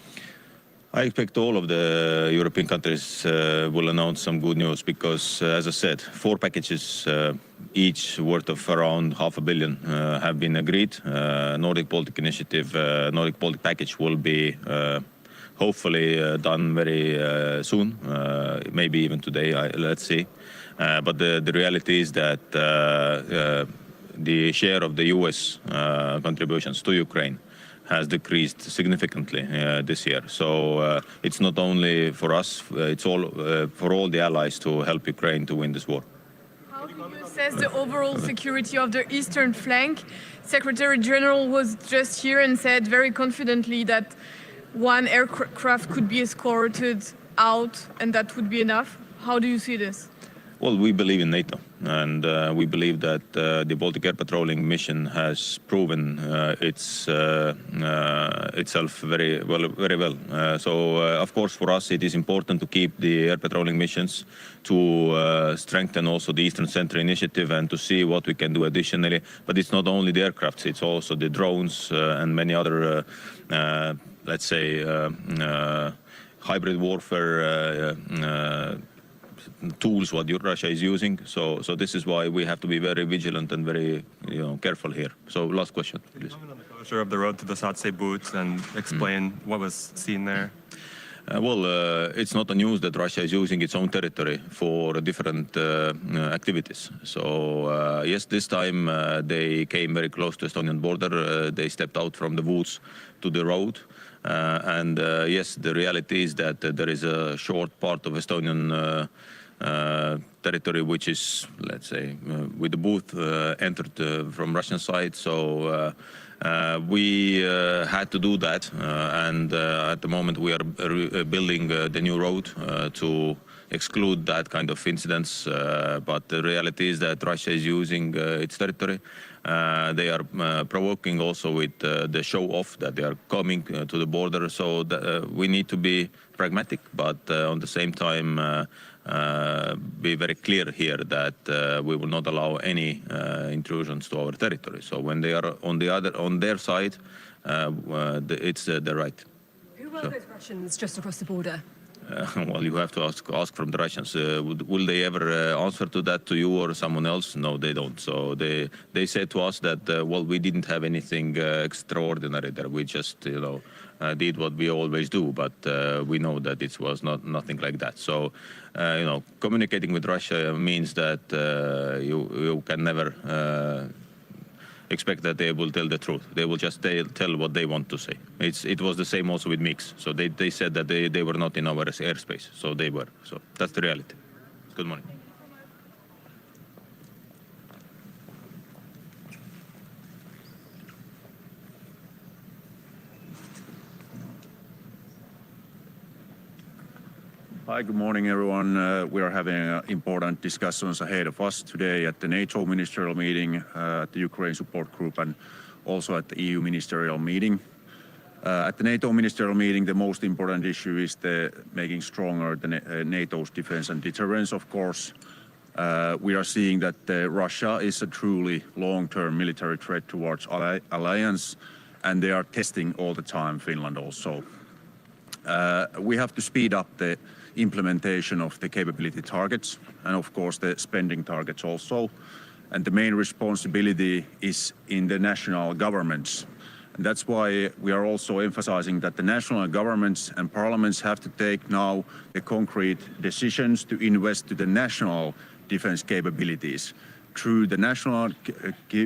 I expect all of the European countries will announce some good news, because, as I said, 4 packages, each worth of around $500 million, have been agreed. Nordic Baltic Initiative, Nordic Baltic package will be hopefully done very soon, maybe even today. Let's see. But the reality is that the share of the U.S. contributions to Ukraine has decreased significantly this year. So it's not only for us, it's all for all the allies to help Ukraine to win this war. How do you assess the overall security of the eastern flank? Secretary General was just here and said very confidently that 1 aircraft could be escorted out and that would be enough. How do you see this? Well, we believe in NATO, and we believe that the Baltic Air Patrolling mission has proven itself very well. So, of course, for us, it is important to keep the air patrolling missions, to strengthen also the Eastern Centre initiative, and to see what we can do additionally. But it's not only the aircrafts; it's also the drones and many other, let's say, hybrid warfare tools what Russia is using. So this is why we have to be very vigilant and very careful here. So last question, please. Comment on the closure of the road to the Satsé boots and explain what was seen there. It's not a news that Russia is using its own territory for different activities. So yes, this time they came very close to Estonian border. They stepped out from the woods to the road. And yes, the reality is that there is a short part of Estonian territory which is, let's say, with the boot entered from Russian side. So we had to do that, and at the moment we are building the new road to exclude that kind of incidents. But the reality is that Russia is using its territory. They are provoking also with the show off that they are coming to the border. So we need to be pragmatic, but on the same time be very clear here that we will not allow any intrusions to our territory. So when they are on their side, it's their right. Who were those Russians just across the border? Well, you have to ask from the Russians. Will they ever answer to that to you or someone else? No, they don't. So they said to us that well, we didn't have anything extraordinary there. We just did what we always do. But we know that it was nothing like that. So communicating with Russia means that you can never expect that they will tell the truth. They will just tell what they want to say. It was the same also with MiGs. So they said that they were not in our airspace. So they were. So that's the reality. Good morning. Hi, good morning, everyone. We are having important discussions ahead of us today at the NATO ministerial meeting, at the Ukraine support group, and also at the EU ministerial meeting. At the NATO ministerial meeting, the most important issue is making stronger NATO's defense and deterrence, of course. We are seeing that Russia is a truly long-term military threat towards our alliance, and they are testing all the time Finland also. We have to speed up the implementation of the capability targets and of course the spending targets also. And the main responsibility is in the national governments. And that's why we are also emphasizing that the national governments and parliaments have to take now the concrete decisions to invest to the national defense capabilities. Through the national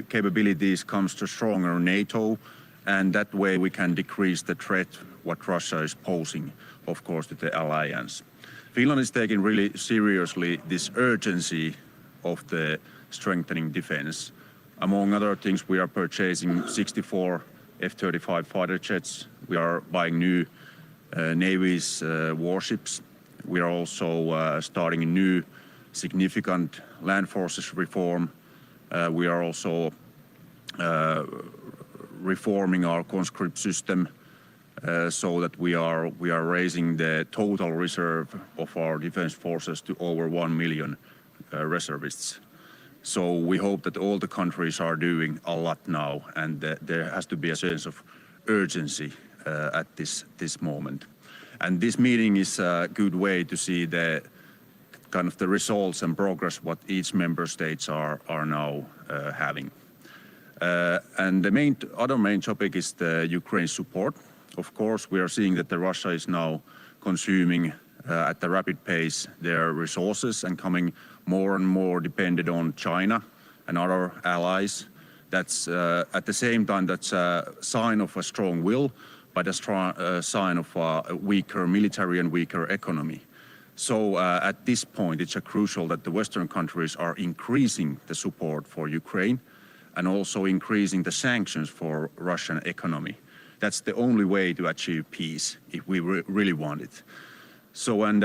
capabilities comes to stronger NATO, and that way we can decrease the threat what Russia is posing, of course, to the alliance. Finland is taking really seriously this urgency of the strengthening defense. Among other things, we are purchasing 64 F-35 fighter jets. We are buying new Navy's warships. We are also starting a new significant land forces reform. We are also reforming our conscript system so that we are raising the total reserve of our defense forces to over 1 million reservists. So we hope that all the countries are doing a lot now, and there has to be a sense of urgency at this moment. And this meeting is a good way to see the kind of the results and progress what each member states are now having. And the other main topic is the Ukraine support. Of course, we are seeing that Russia is now consuming at a rapid pace their resources and coming more and more dependent on China and other allies. That's at the same time that's a sign of a strong will, but a sign of a weaker military and weaker economy. So at this point, it's crucial that the Western countries are increasing the support for Ukraine and also increasing the sanctions for Russian economy. That's the only way to achieve peace if we really want it. So, and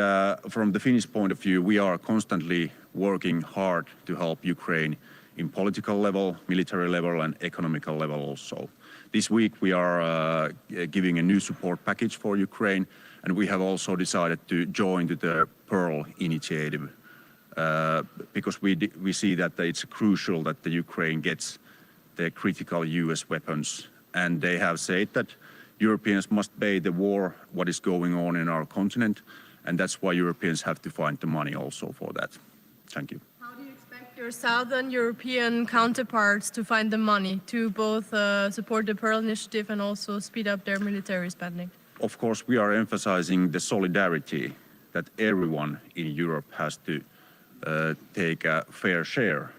from the Finnish point of view, we are constantly working hard to help Ukraine in political level, military level, and economical level also. This week we are giving a new support package for Ukraine, and we have also decided to join to the Pearl initiative because we see that it's crucial that the Ukraine gets the critical US weapons, and they have said that Europeans must pay the war what is going on in our continent, and that's why Europeans have to find the money also for that. Thank you. How do you expect your Southern European counterparts to find the money to both support the Pearl Initiative and also speed up their military spending? Of course, we are emphasizing the solidarity that everyone in Europe has to take a fair share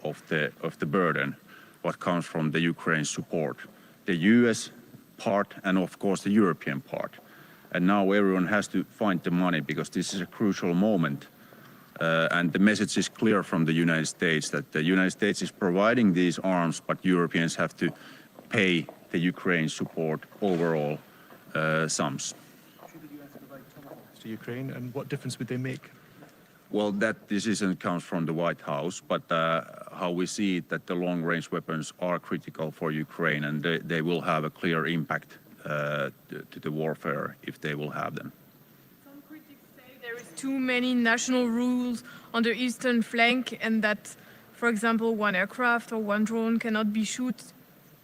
of the burden what comes from the Ukraine support. The US part and of course the European part. And now everyone has to find the money because this is a crucial moment. And the message is clear from the United States that the United States is providing these arms, but Europeans have to pay the Ukraine support overall sums. Should the US provide Tomahawks to Ukraine, and what difference would they make? Well, that decision comes from the White House, but how we see it, that the long-range weapons are critical for Ukraine, and they will have a clear impact to the warfare if they will have them. Some critics say there is too many national rules on the eastern flank, and that, for example, one aircraft or one drone cannot be shot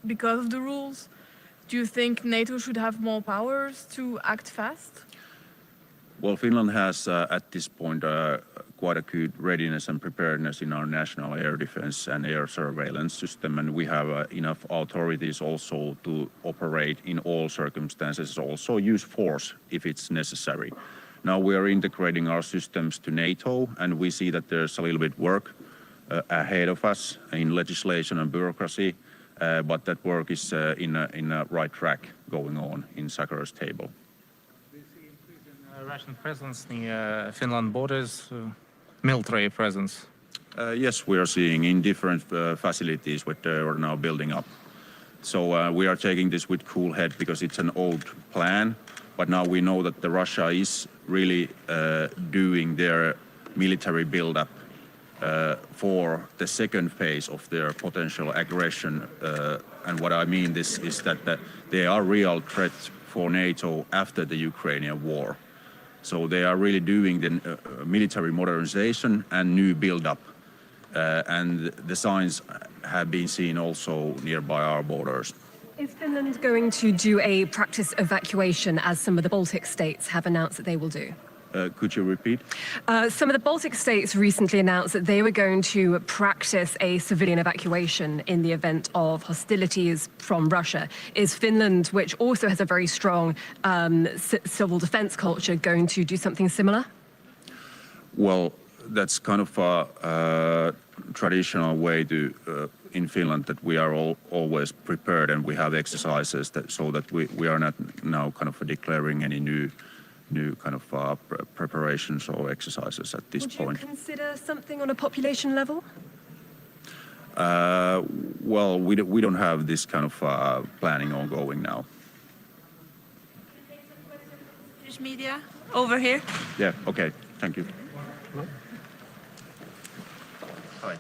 because of the rules. Do you think NATO should have more powers to act fast? Well, Finland has at this point quite a good readiness and preparedness in our national air defense and air surveillance system, and we have enough authorities also to operate in all circumstances, also use force if it's necessary. Now we are integrating our systems to NATO, and we see that there's a little bit work ahead of us in legislation and bureaucracy, but that work is in a right track going on in Sakhar's table. Russian presence near Finland borders, military presence? Yes, we are seeing in different facilities what they are now building up. So we are taking this with cool head because it's an old plan, but now we know that Russia is really doing their military build-up for the second phase of their potential aggression. And what I mean this is that they are real threats for NATO after the Ukrainian war. So they are really doing the military modernization and new build-up. And the signs have been seen also nearby our borders. Is Finland going to do a practice evacuation as some of the Baltic states have announced that they will do? Could you repeat? Some of the Baltic states recently announced that they were going to practice a civilian evacuation in the event of hostilities from Russia. Is Finland, which also has a very strong civil defense culture, going to do something similar? Well, that's kind of a traditional way to in Finland that we are always prepared and we have exercises so that we are not now kind of declaring any new kind of preparations or exercises at this point. Would you consider something on a population level? Well, we don't have this kind of planning ongoing now. British media, over here. Yeah, okay, thank you. Hi.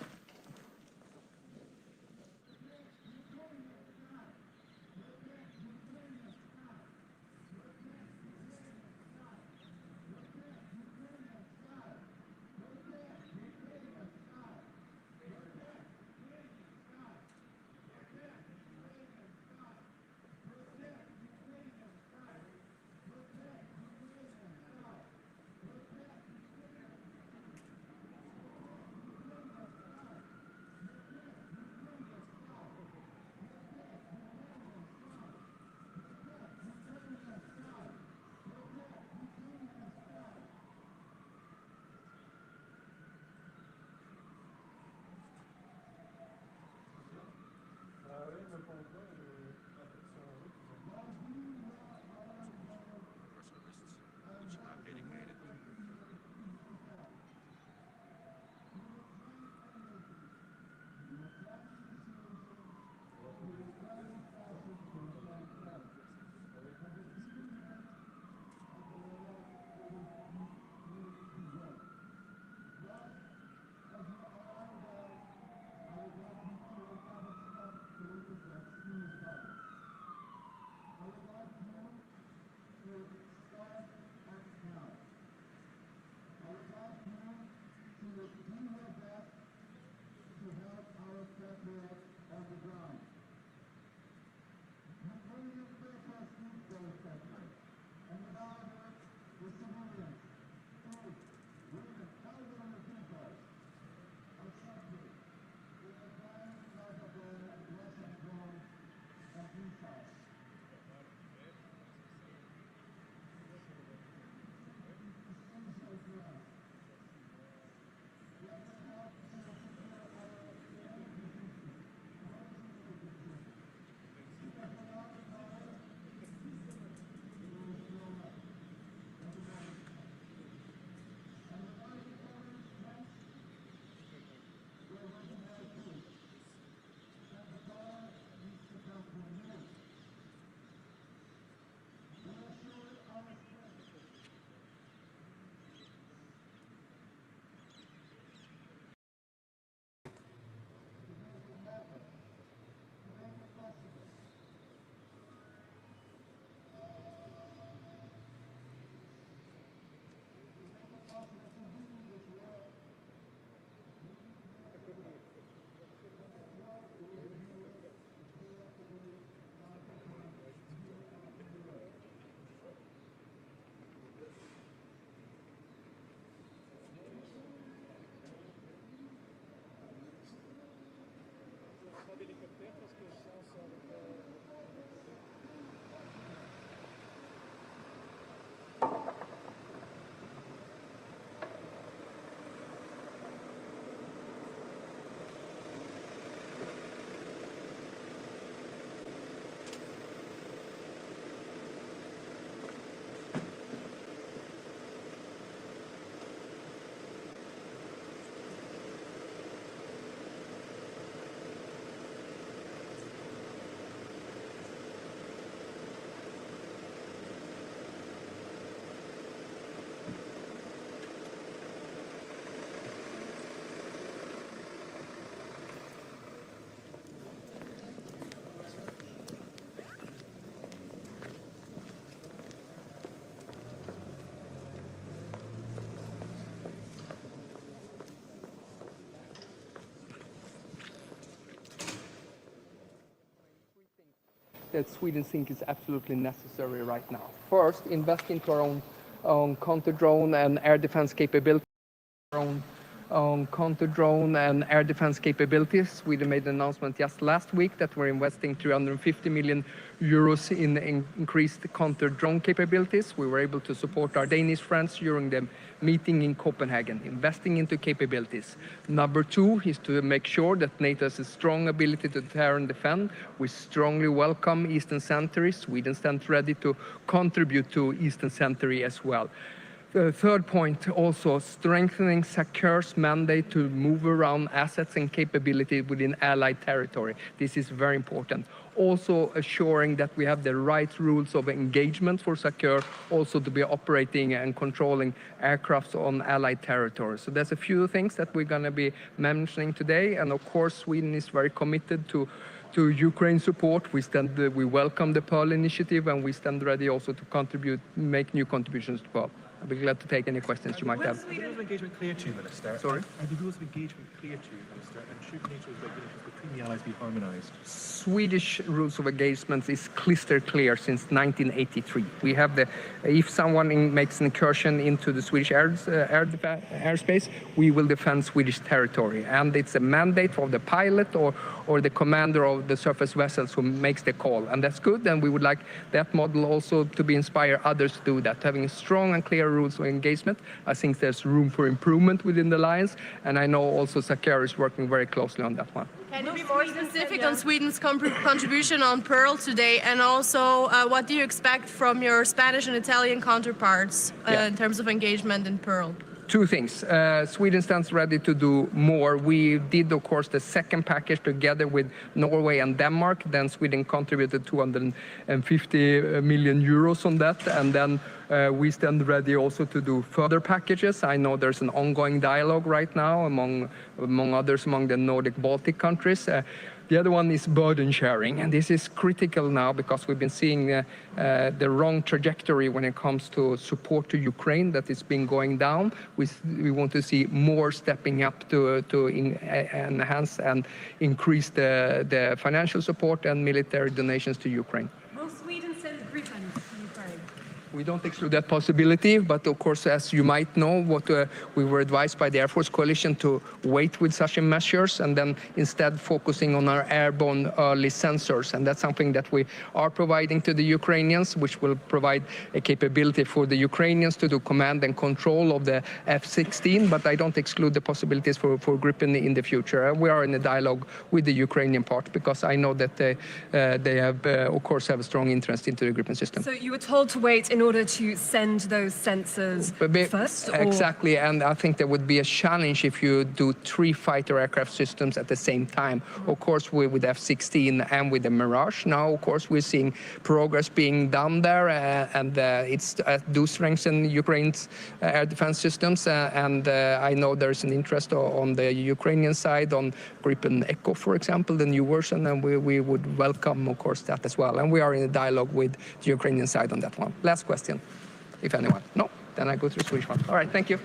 That Sweden thinks is absolutely necessary right now. First, invest into our own counter-drone and air defense capabilities. Counter-drone and air defense capabilities. Sweden made an announcement just last week that we're investing 350 million euros in increased counter-drone capabilities. We were able to support our Danish friends during the meeting in Copenhagen, investing into capabilities. Number two is to make sure that NATO has a strong ability to deter and defend. We strongly welcome Eastern Century. Sweden stands ready to contribute to Eastern Century as well. The third point, also strengthening SACEUR's mandate to move around assets and capability within allied territory. This is very important. Also assuring that we have the right rules of engagement for SACEUR, also to be operating and controlling aircrafts on allied territory. So there's a few things that we're going to be mentioning today, and of course Sweden is very committed to Ukraine support. We welcome the Pearl Initiative, and we stand ready also to contribute, make new contributions to Pearl. I'll be glad to take any questions you might have. Are the rules of engagement clear to you, Minister? Sorry? Are the rules of engagement clear to you, Minister? And should NATO's regulations between the allies be harmonised? Swedish rules of engagement is crystal clear since 1983. We have if someone makes an incursion into the Swedish airspace, we will defend Swedish territory. And it's a mandate of the pilot or the commander of the surface vessels who makes the call. And that's good, and we would like that model also to be inspire others to do that. Having strong and clear rules of engagement, I think there's room for improvement within the alliance, and I know also SACEUR is working very closely on that one. Can you be more specific on Sweden's contribution on Pearl today, and also what do you expect from your Spanish and Italian counterparts in terms of engagement in Pearl? Two things. Sweden stands ready to do more. We did, of course, the second package together with Norway and Denmark. Then Sweden contributed 250 million euros on that. And then we stand ready also to do further packages. I know there's an ongoing dialogue right now among others, among the Nordic-Baltic countries. The other one is burden sharing, and this is critical now because we've been seeing the wrong trajectory when it comes to support to Ukraine that is been going down. We want to see more stepping up to enhance and increase the financial support and military donations to Ukraine. Will Sweden send Gripen to Ukraine? We don't exclude that possibility, but of course, as you might know, we were advised by the Air Force Coalition to wait with such measures and then instead focusing on our airborne early sensors. And that's something that we are providing to the Ukrainians, which will provide a capability for the Ukrainians to do command and control of the F-16, but I don't exclude the possibilities for Gripen in the future. We are in a dialogue with the Ukrainian part because I know that they have, of course, have a strong interest into the Gripen system. So you were told to wait in order to send those sensors first? Exactly, and I think there would be a challenge if you do 3 fighter aircraft systems at the same time. Of course, with F-16 and with the Mirage. Now, of course, we're seeing progress being done there, and it's do strengthen Ukraine's air defense systems. And I know there's an interest on the Ukrainian side on Gripen Echo, for example, the new version, and we would welcome, of course, that as well. And we are in a dialogue with the Ukrainian side on that one. Last question, if anyone. No? Then I go to the Swedish one. All right, thank you.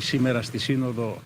συμμετέχει σήμερα στη Σύνοδο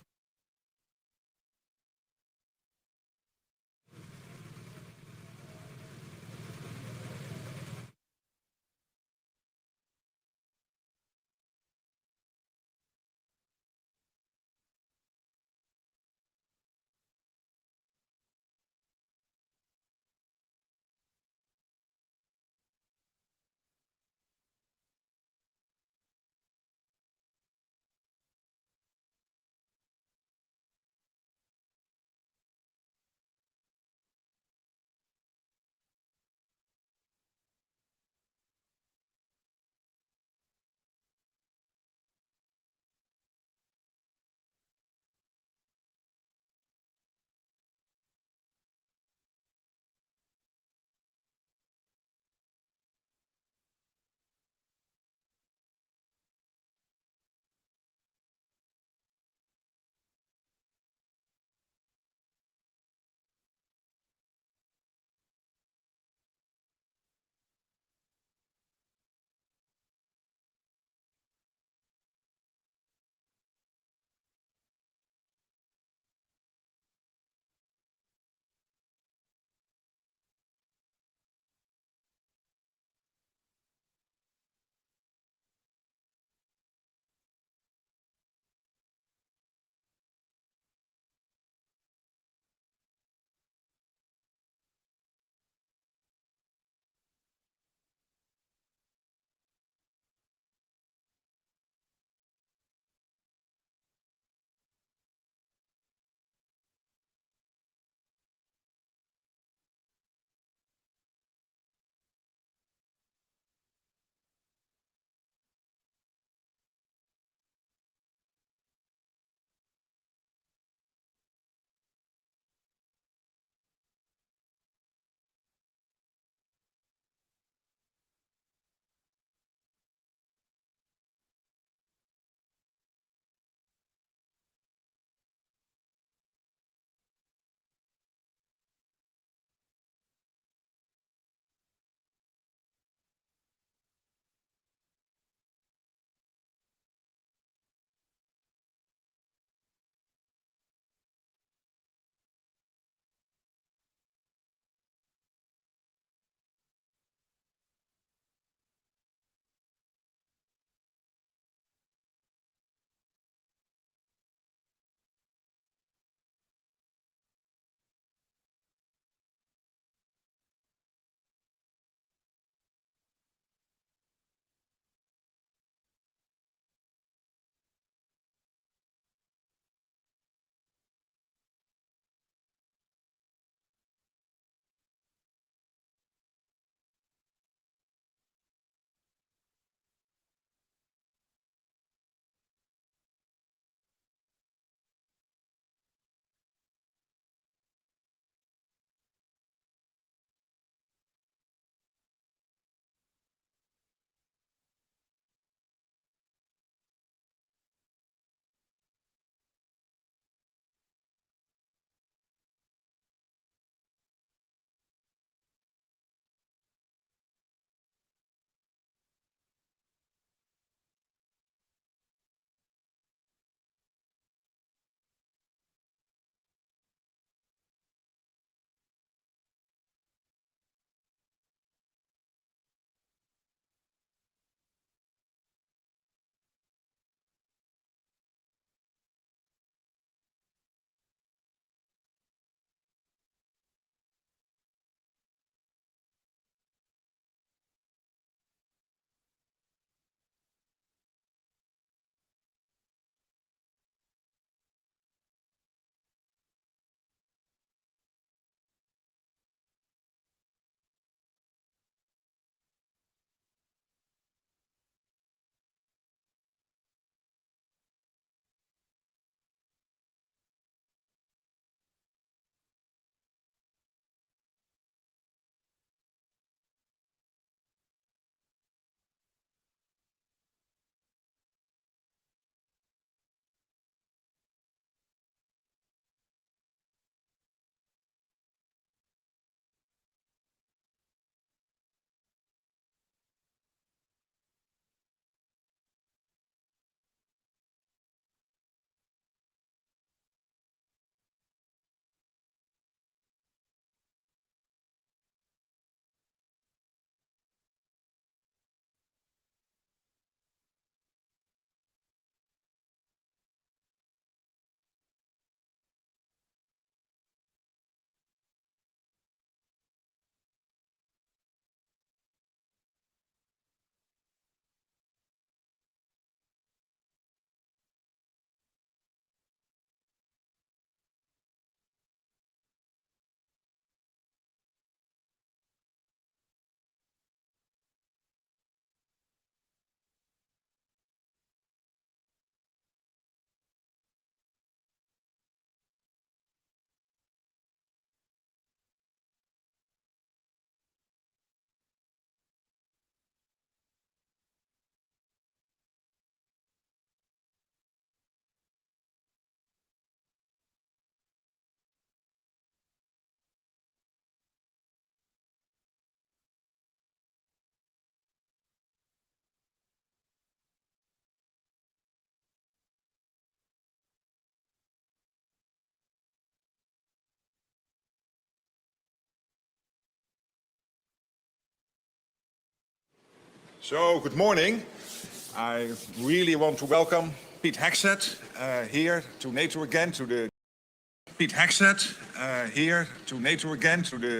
So, good morning. I really want to welcome Pete Hegseth here to NATO again, to the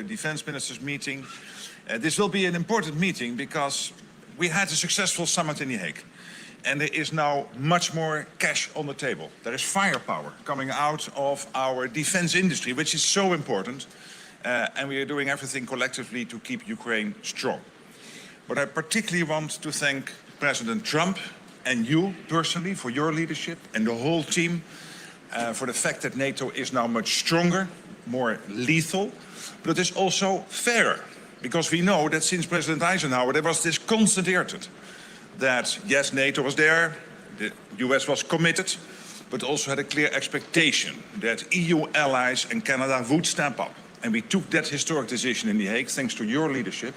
Defense Ministers meeting. This will be an important meeting because we had a successful summit in The Hague. And there is now much more cash on the table. There is firepower coming out of our defense industry, which is so important. And we are doing everything collectively to keep Ukraine strong. But I particularly want to thank President Trump and you personally for your leadership and the whole team for the fact that NATO is now much stronger, more lethal, but it is also fairer. Because we know that since President Eisenhower, there was this constant irritant that, yes, NATO was there, the US was committed, but also had a clear expectation that EU allies and Canada would step up. And we took that historic decision in The Hague, thanks to your leadership,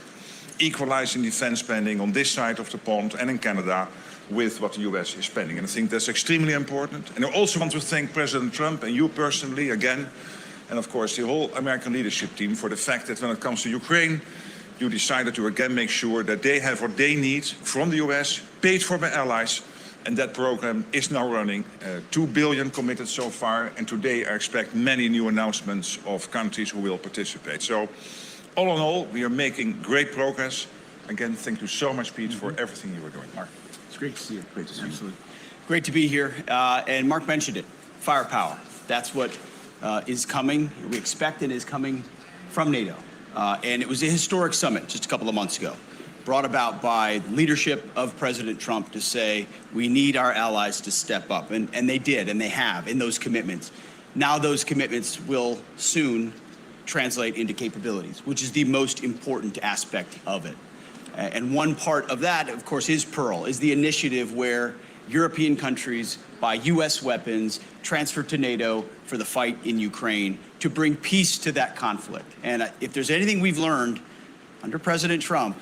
equalizing defense spending on this side of the pond and in Canada with what the US is spending. And I think that's extremely important. And I also want to thank President Trump and you personally again, and of course the whole American leadership team for the fact that when it comes to Ukraine, you decided to again make sure that they have what they need from the US, paid for by allies, and that program is now running. 2 billion committed so far, and today I expect many new announcements of countries who will participate. So, all in all, we are making great progress. Again, thank you so much, Pete, for everything you are doing. Mark. It's great to see you. Great to see you. Absolutely. Great to be here. And Mark mentioned it, firepower. That's what is coming, we expect it is coming from NATO. And it was a historic summit just a couple of months ago, brought about by the leadership of President Trump to say we need our allies to step up. And they did, and they have in those commitments. Now those commitments will soon translate into capabilities, which is the most important aspect of it. And one part of that, of course, is Pearl, is the initiative where European countries buy U.S. weapons, transfer to NATO for the fight in Ukraine to bring peace to that conflict. And if there's anything we've learned under President Trump,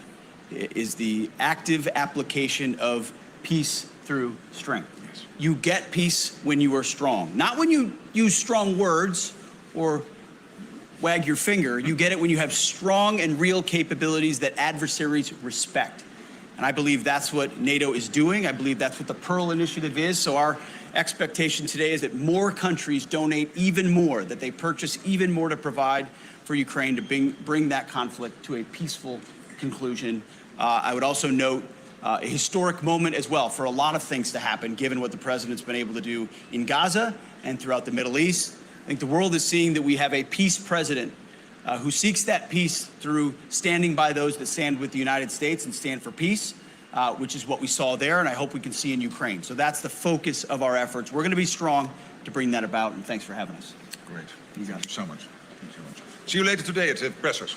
is the active application of peace through strength. Yes. You get peace when you are strong, not when you use strong words or wag your finger. You get it when you have strong and real capabilities that adversaries respect. And I believe that's what NATO is doing. I believe that's what the Pearl Initiative is. So our expectation today is that more countries donate even more, that they purchase even more to provide for Ukraine to bring that conflict to a peaceful conclusion. I would also note a historic moment as well for a lot of things to happen, given what the president's been able to do in Gaza and throughout the Middle East. I think the world is seeing that we have a peace president who seeks that peace through standing by those that stand with the United States and stand for peace, which is what we saw there, and I hope we can see in Ukraine. So that's the focus of our efforts. We're going to be strong to bring that about, and thanks for having us. Great. Thank you so much. Thank you so much. See you later today at the Pressers.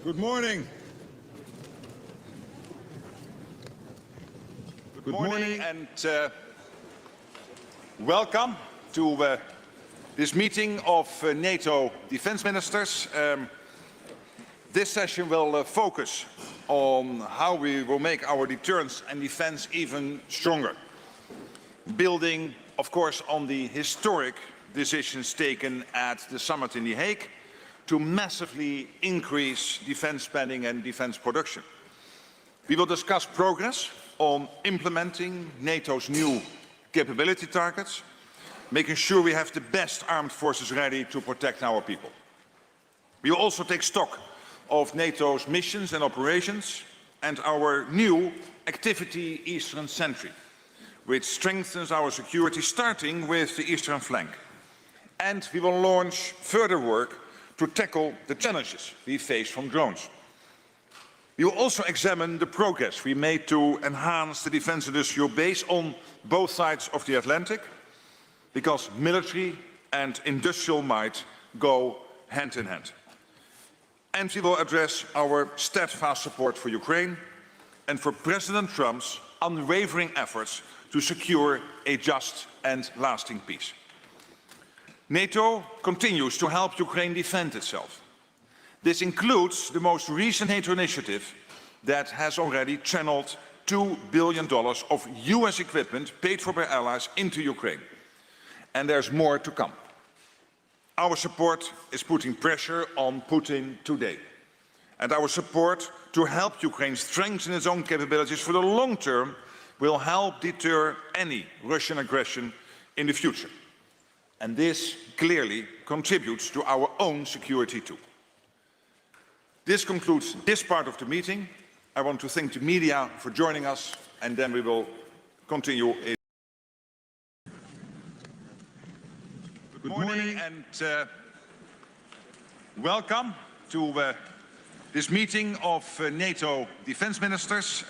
Good morning. Good morning and welcome to this meeting of NATO defense ministers. This session will focus on how we will make our deterrence and defense even stronger, building, of course, on the historic decisions taken at the summit in The Hague to massively increase defense spending and defense production. We will discuss progress on implementing NATO's new capability targets, making sure we have the best armed forces ready to protect our people. We will also take stock of NATO's missions and operations and our new activity Eastern Sentry, which strengthens our security starting with the eastern flank. And we will launch further work to tackle the challenges we face from drones. We will also examine the progress we made to enhance the defense industrial base on both sides of the Atlantic, because military and industrial might go hand in hand. And we will address our steadfast support for Ukraine and for President Trump's unwavering efforts to secure a just and lasting peace. NATO continues to help Ukraine defend itself. This includes the most recent NATO initiative that has already channeled $2 billion of US equipment paid for by allies into Ukraine. And there's more to come. Our support is putting pressure on Putin today. And our support to help Ukraine strengthen its own capabilities for the long term will help deter any Russian aggression in the future. And this clearly contributes to our own security too. This concludes this part of the meeting. I want to thank the media for joining us, and then we will continue. Good morning and welcome to this meeting of NATO defense ministers.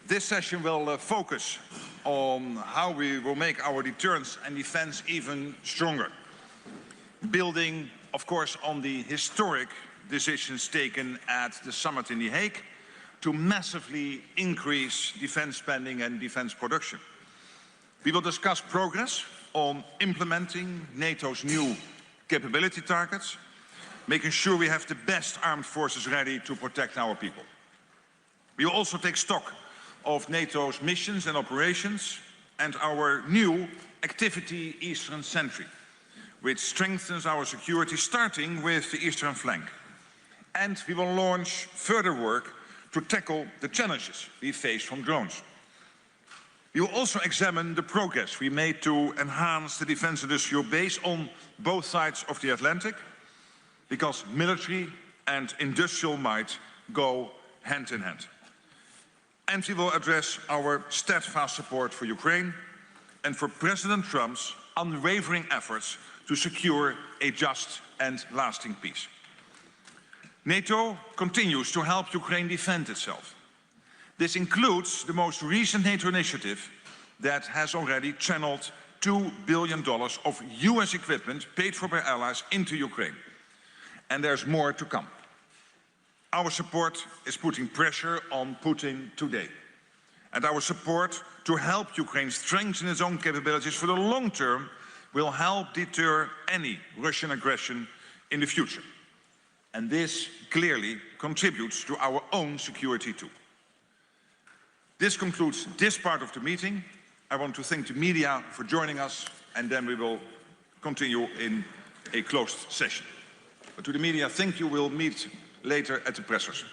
This session will focus on how we will make our deterrence and defense even stronger, building, of course, on the historic decisions taken at the summit in The Hague to massively increase defense spending and defense production. We will discuss progress on implementing NATO's new capability targets, making sure we have the best armed forces ready to protect our people. We will also take stock of NATO's missions and operations and our new activity Eastern Sentry, which strengthens our security starting with the eastern flank. And we will launch further work to tackle the challenges we face from drones. We will also examine the progress we made to enhance the defense industrial base on both sides of the Atlantic, because military and industrial might go hand in hand. And we will address our steadfast support for Ukraine and for President Trump's unwavering efforts to secure a just and lasting peace. NATO continues to help Ukraine defend itself. This includes the most recent NATO initiative that has already channeled $2 billion of US equipment paid for by allies into Ukraine. And there's more to come. Our support is putting pressure on Putin today. And our support to help Ukraine strengthen its own capabilities for the long term will help deter any Russian aggression in the future. And this clearly contributes to our own security too. This concludes this part of the meeting. I want to thank the media for joining us, and then we will continue in a closed session. But to the media, thank you. We'll meet later at the pressers.